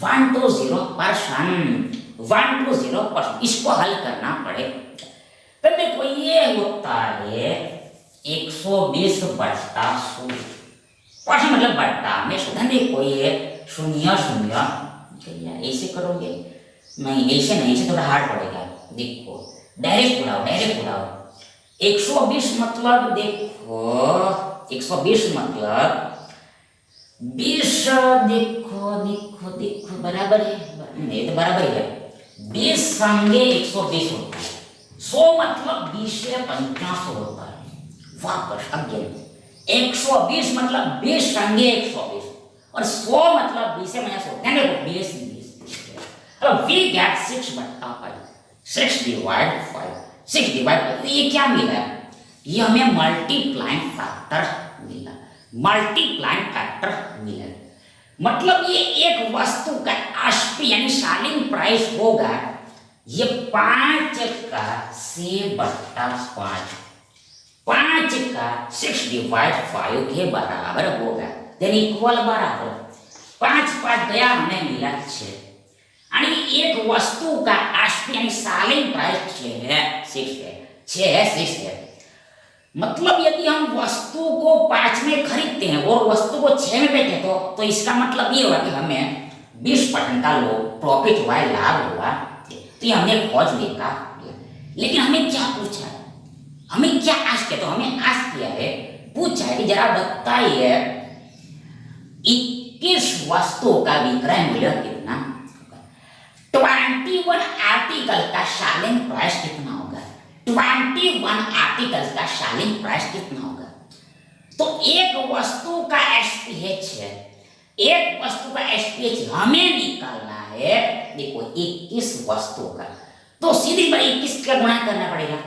120%, इसको हल करना पड़े। तो देखो ये होता है 120 बट्टा 100%, मतलब बट्टा में सुधन देखो ये 0 0 ऐसे करोगे, नहीं ऐसे नहीं, ऐसे थोड़ा हार्ड पड़ेगा। देखो डायरेक्ट उड़ाओ 120 मतलब देखो 120 मतलब 20, देखो बराबर है, नहीं तो बराबर है 20 संगे 120 होता है, 100 मतलब 20 से 50 होता है। वापस अगेन 120 मतलब 20 संगे 120 और 100 मतलब 20 से 50 होता है, 20 तो वी गेट 6/5, 6 डिवाइड 5, 6 डिवाइड, ये क्या मिला, ये हमें मल्टीप्लाइंग फैक्टर मिला, मल्टीप्लाइंग फैक्टर मिले, मतलब ये एक वस्तु का एसपी यानी सेलिंग प्राइस होगा ये 5 का 6/5, 5 का 6/5 के बराबर होगा, यानी इक्वल बराबर 5 गया हमें मिला 6 आणि एक वस्तु का एसपी यानी सेलिंग प्राइस 6 है। मतलब यदि हम वस्तु को 5 में खरीदते हैं और वस्तु को 6 में बेचते तो इसका मतलब ये हुआ कि हमें 20% का प्रॉफिट हुआ, लाभ हुआ। तो ये हमने खोज देखा, लेकिन हमें क्या पूछा, हमें क्या आस्क किया, तो हमें आस्क किया है, पूछा है कि जरा बताइए 21 वस्तुओं का विक्रय मूल्य कितना, 21 आर्टिकल का सेलिंग प्राइस कितना होगा, 21 आर्टिकल्स का सेलिंग प्राइस कितना होगा। तो एक वस्तु का एसपीएच है, एक वस्तु का एसपीएच हमें निकालना है, देखो 21 वस्तुओं का, तो सीधी बात 21 का गुणा करना पड़ेगा,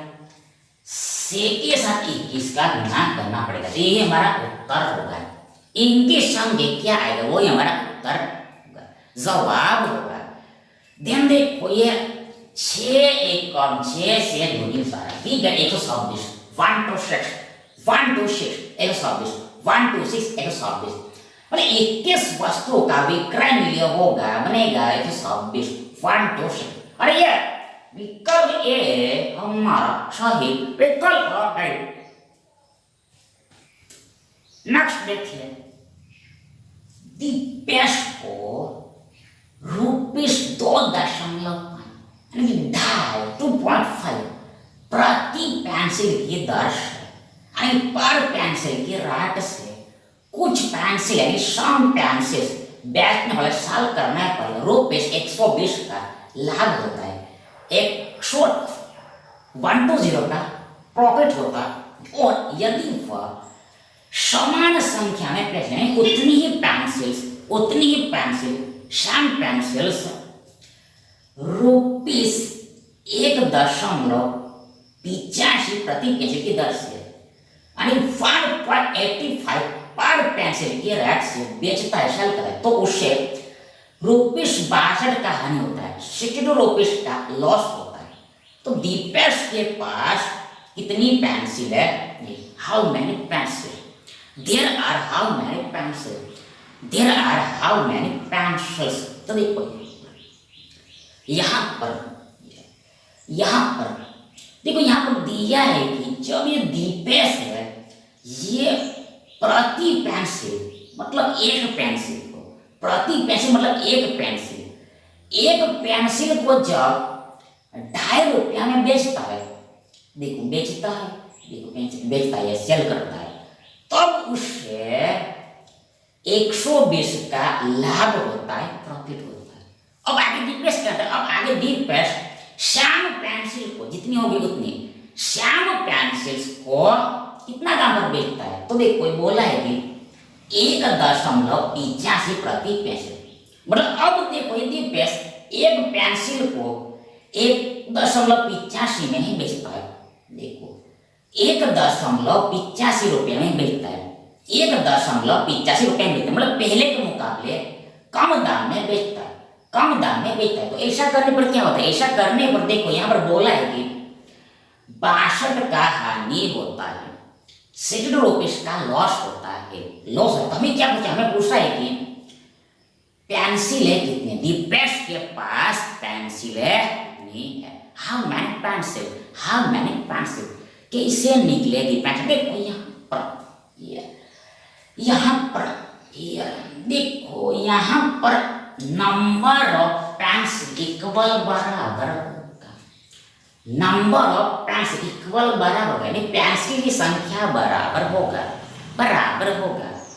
6 के साथ 21 का गुणा करना पड़ेगा, तो ये हमारा उत्तर होगा। इनके संग क्या आएगा वही हमारा उत्तर होगा, जवाब होगा। ध्यान देखो ये 6 एक कम 6 से दूनी सारा ठीक है 126, 1 to 6, 1 to 6 126, 1 to 6 126, मतलब 21 वस्तुओं का विक्रय मूल्य होगा बनेगा 126, 1 to 6। अरे ये विकल्प ए हमारा सही विकल्प है। नेक्स्ट देखिए दीपेश को ₹2.5 यानी 2.5 प्रति पेंसिल की दर से यानी पर पेंसिल की रेट से कुछ पेंसिल यानी सम पेंसिल बेचने वाले साल करने पर ₹120 का लाभ होता है, 120 का प्रॉफिट होता है। और यदि वह समान संख्या में पेंसिल उतनी ही पेंसिल सम पेंसिल्स ₹1.85 प्रति पेंसिल की दर से यानी 5.85 पर पेंसिल की रेट से बेचता है, सेल करता है, तो उससे ₹62 का हानि होता है, ₹62 का लॉस होता है। तो दीपेश के पास कितनी पेंसिल है, how many pencil, there are how many pencil, there are how many pencils. तो देखो यहाँ पर देखो यहाँ पर दिया है कि जब ये दीपेश है ये प्रति पेंसिल मतलब एक पेंसिल को प्रति पेंसिल मतलब एक पेंसिल को जब ₹2.5 में बेचता है, देखो पेंसिल बेचता है, सेल करता है, तब उससे 120 का लाभ होता है, प्रॉफिट होता है। अब आगे दीपेश कहता है, अब आगे दीपेश श्याम पेंसिल को जितनी होगी उतनी श्याम पेंसिल्स को कितना दाम पर बेचता है, तो देखो बोला है कि 1.85 प्रति पेंसिल, मतलब अब देखो ये दीपेश एक पेंसिल को 1.85 में ही बेचता है, देखो 1.85 रुपये में बेचता है, 1.85 रुपये में बेचता है, मतलब पहले के मुकाबले कम दाम में बेचता है। तो ऐसा करने पर क्या होता है, ऐसा करने पर देखो यहाँ पर बोला है कि 62 का हानि होता है, ₹60 का लॉस होता है, हमें क्या पूछा, हमें पूछा है कि पेंसिल है कितनी, दीपेश के पास पेंसिल है कितनी है, हाउ मैनी पेंसिल, कैसे निकलेगी पेंसिल। देखो देखो यहाँ पर नंबर ऑफ पेंसिल इक्वल बराबर होगा, नंबर ऑफ पेंसिल इक्वल बराबर होगा, यानी पेंसिल की संख्या बराबर होगा,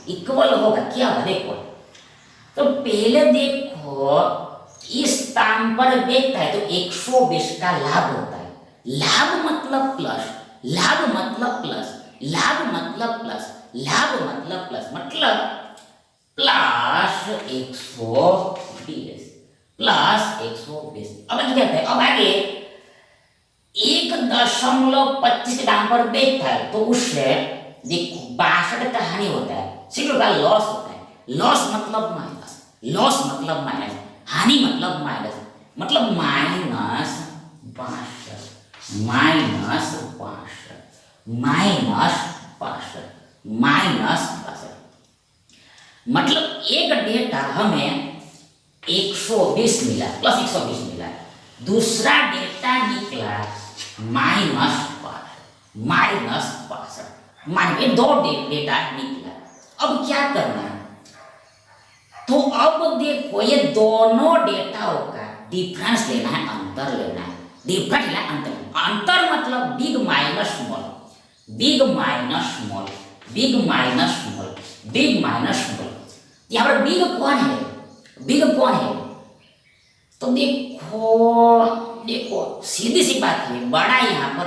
इक्वल होगा। क्या होगा देखो, तो पहले देखो इस दाम पर बेचता है तो 120 का लाभ होता है, लाभ मतलब प्लस, मतलब प्लस 120 अब आगे क्या है, अब आगे 1.25 के दाम पर बेचता है तो उससे देखो 62 का हानि होता है, 6 का लॉस होता है। लॉस मतलब माइनस, लॉस मतलब माइनस, हानि मतलब माइनस, मतलब माइनस 62, माइनस 62, माइनस 62, माइनस 62। मतलब एक डेटा हमें 120 मिला, प्लस 120 मिला, दूसरा डेटा निकला माइनस 62, माइनस 62, मान ये दो डेटा निकला। अब क्या करना है? तो अब देखो ये दोनों डेटाओं का डिफरेंस लेना है, अंतर लेना है, डिफरेंस लेना है, अंतर। अंतर मतलब big minus small, big minus small, big minus small, big minus small. यहाँ पर बिग कौन है? बिग कौन है? तो देखो देखो सीधी सी बात है, बड़ा यहाँ पर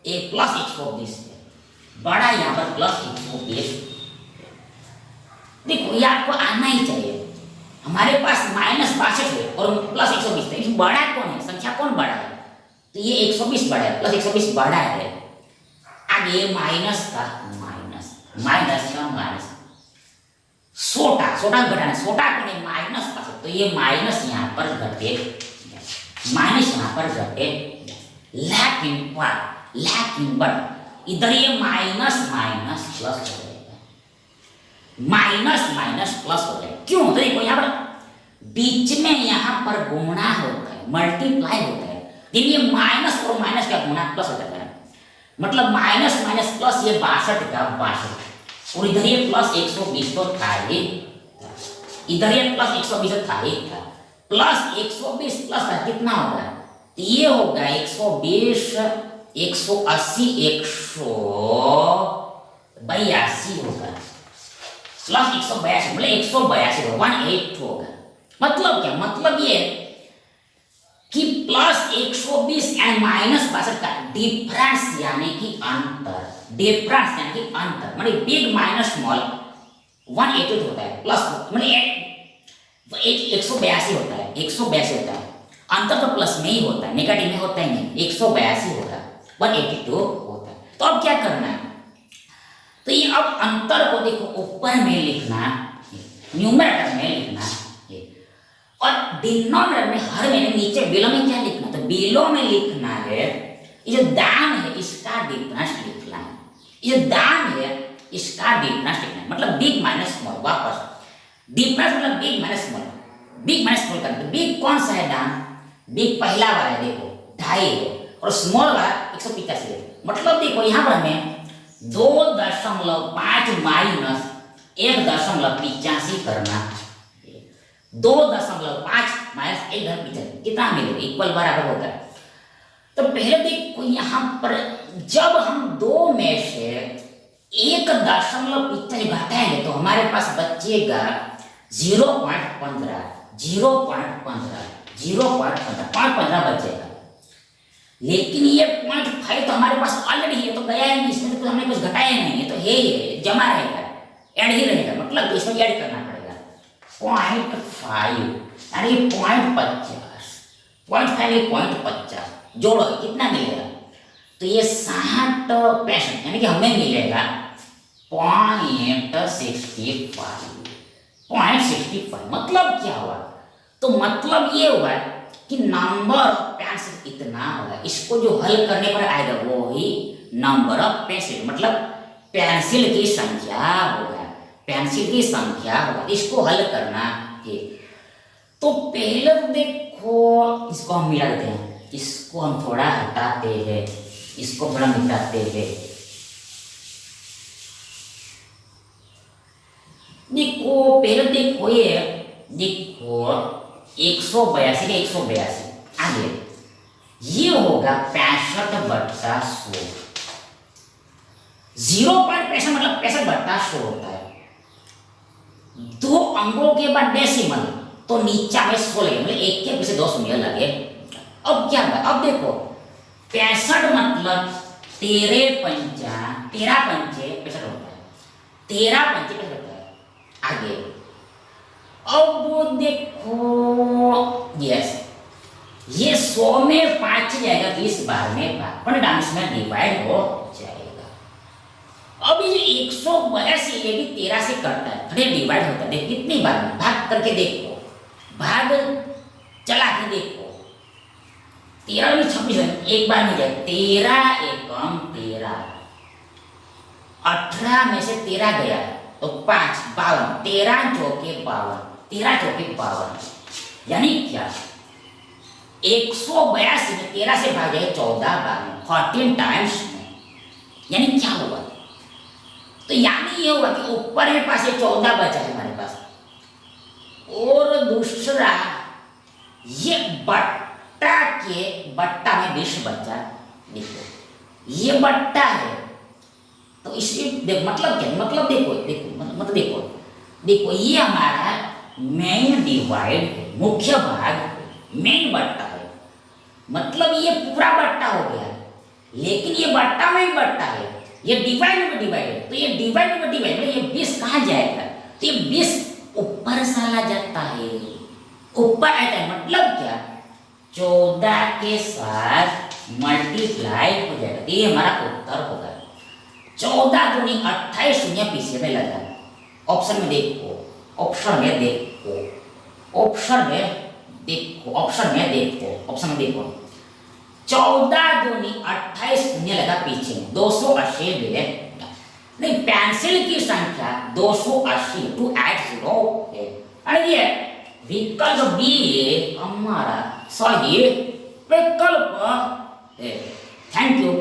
एक प्लस 120 है, बड़ा यहाँ पर प्लस 120। देखो ये आपको आना ही चाहिए। हमारे पास माइनस 62 है और प्लस 120 है, लेकिन बड़ा कौन है? संख्या कौन बड़ा है? तो ये 120 बड़ा है, प्लस 120 बड़ा है। आगे माइनस का माइनस, माइनस का माइनस, सोटा सोटा घटाना, सोटा कौन है? माइनस 62, तो ये माइनस यहाँ पर घटे, माइनस यहाँ पर घटे। लेकिन बट इधर ये माइनस माइनस प्लस हो जाएगा, माइनस माइनस प्लस हो जाएगा। क्यों? तो देखो यहाँ पर बीच में यहाँ पर गुणा होता है, मल्टीप्लाई होता है, लेकिन ये माइनस और माइनस का गुणा प्लस हो जाता है। मतलब माइनस माइनस प्लस, ये 62 का 62, और इधर ये प्लस 120 तो था ही, इधर ये प्लस 120 था ही था, प्लस 120 प्लस का कितना होगा? तो ये होगा 120, 180, 182 होगा, प्लस 182, मतलब 182 होगा, 18 होगा। मतलब क्या? मतलब ये कि प्लस 120 एंड माइनस 62 का डिफरेंस यानी कि अंतर, डिफरेंस यानी कि अंतर, मतलब बिग माइनस स्मॉल 180 होता है, प्लस मतलब 182 होता है, 182 होता है। अंतर तो प्लस में ही होता है, नेगेटिव में होता ही नहीं। 182 होता है, 182 होता है। तो अब क्या करना है? तो ये अब अंतर को देखो ऊपर में लिखना, न्यूमरेटर में लिखना, और डिनोमिनेटर में हर में नीचे बिलो में क्या लिखना? तो बिलो में लिखना है ये जो दाम है इसका डिफरेंस लिखना है, ये जो दाम है इसका डिफरेंस लिखना है, मतलब बिग माइनस स्मॉल। वापस डिफरेंस मतलब big minus small, big minus small करते। बिग कौन सा है दाम? बिग पहला वाला है, देखो 2.5 है, और स्मॉल वाला 185 है। मतलब देखो यहाँ पर हमें 2.5 माइनस 1.85 करना, 2.5 माइनस 1.85 कितना मिलेगा? इक्वल बराबर होता है। तो पहले देखो यहाँ पर जब हम 2 में से 1.85 घटाएंगे तो हमारे पास बचेगा 0.15, 0.15, 0.15 बचेगा। लेकिन ये 0.5 तो हमारे पास ऑलरेडी है, तो गया ही नहीं, इसमें तो हमने कुछ घटाया नहीं है, तो है जमा रहेगा, ऐड ही रहेगा, मतलब इसमें ऐड करना पड़ेगा 0.5 यानी 0.50, 0.50 जोड़ो कितना मिलेगा? तो ये 60 यानी कि हमें मिलेगा 0.65। मतलब क्या हुआ? तो मतलब ये हुआ कि नंबर ऑफ पेंसिल इतना होगा, इसको जो हल करने पर आएगा वो ही नंबर ऑफ पेंसिल, मतलब पेंसिल की संख्या होगा, पेंसिल की संख्या होगा, इसको हल करना है। तो पहले तो देखो इसको हम मिला देते हैं, इसको हम थोड़ा हटाते हैं, इसको थोड़ा मिटाते हैं। देखो पहले देखो ये देखो 182 के 182 आगे ये होगा 65/100। 0.65 मतलब 65/100 होता है। 2 अंकों के बाद डेसिमल तो नीचा में 100 लगे, मतलब 1 के पीछे 2 शून्य लगे। अब क्या होगा? अब देखो 65 मतलब 13 पंचा 65 होता है, 13 पंचे 65 होता है। आगे अब देखो यस ये 100 में 5 जाएगा, 20 बार में 5 में डिवाइड हो जाएगा। अभी जो 182 ये भी 13 से कटता है, फिर डिवाइड होता है। देख कितनी बार में भाग करके देखो, भाग चला के देखो। 13 में 26 एक बार में जाए, 13 एकम 13, 18 में से 13 गया तो 5 52, 13 चौके 52, 13 चौके 52, यानी क्या 182 में 13 से भागे 14 बार में 14 टाइम्स में, यानी क्या हुआ? तो यानी ये हुआ कि ऊपर में पास 14 बचा है हमारे पास, और दूसरा ये बट्टा के बट्टा में 20 बचा। देखो ये बट्टा है, तो इसलिए मतलब क्या, मतलब देखो मतलब देखो ये हमारा मेन डिवाइड है, मुख्य भाग मेन बट्टा है, मतलब ये पूरा बट्टा हो गया। लेकिन ये बट्टा में भी बट्टा है, ये डिवाइड में डिवाइड है, तो ये डिवाइड में डिवाइड है, ये 20 कहाँ जाएगा? तो ये 20 ऊपर साला जाता है, ऊपर आता है। मतलब क्या 14 के साथ मल्टीप्लाई हो जाएगा, तो ये हमारा उत्तर होगा। 14 दूनी 28 शून्य पीछे में लगा। ऑप्शन में देखो, ऑप्शन में देखो, ऑप्शन में देखो, ऑप्शन में देखो, ऑप्शन में देखो, 14 दूनी 28 शून्य लगा पीछे में, 280 मिले। नहीं, पेंसिल की संख्या 280 टू ऐड 0 है, और ये विकल्प बी हमारा सही विकल्प है। Thank you.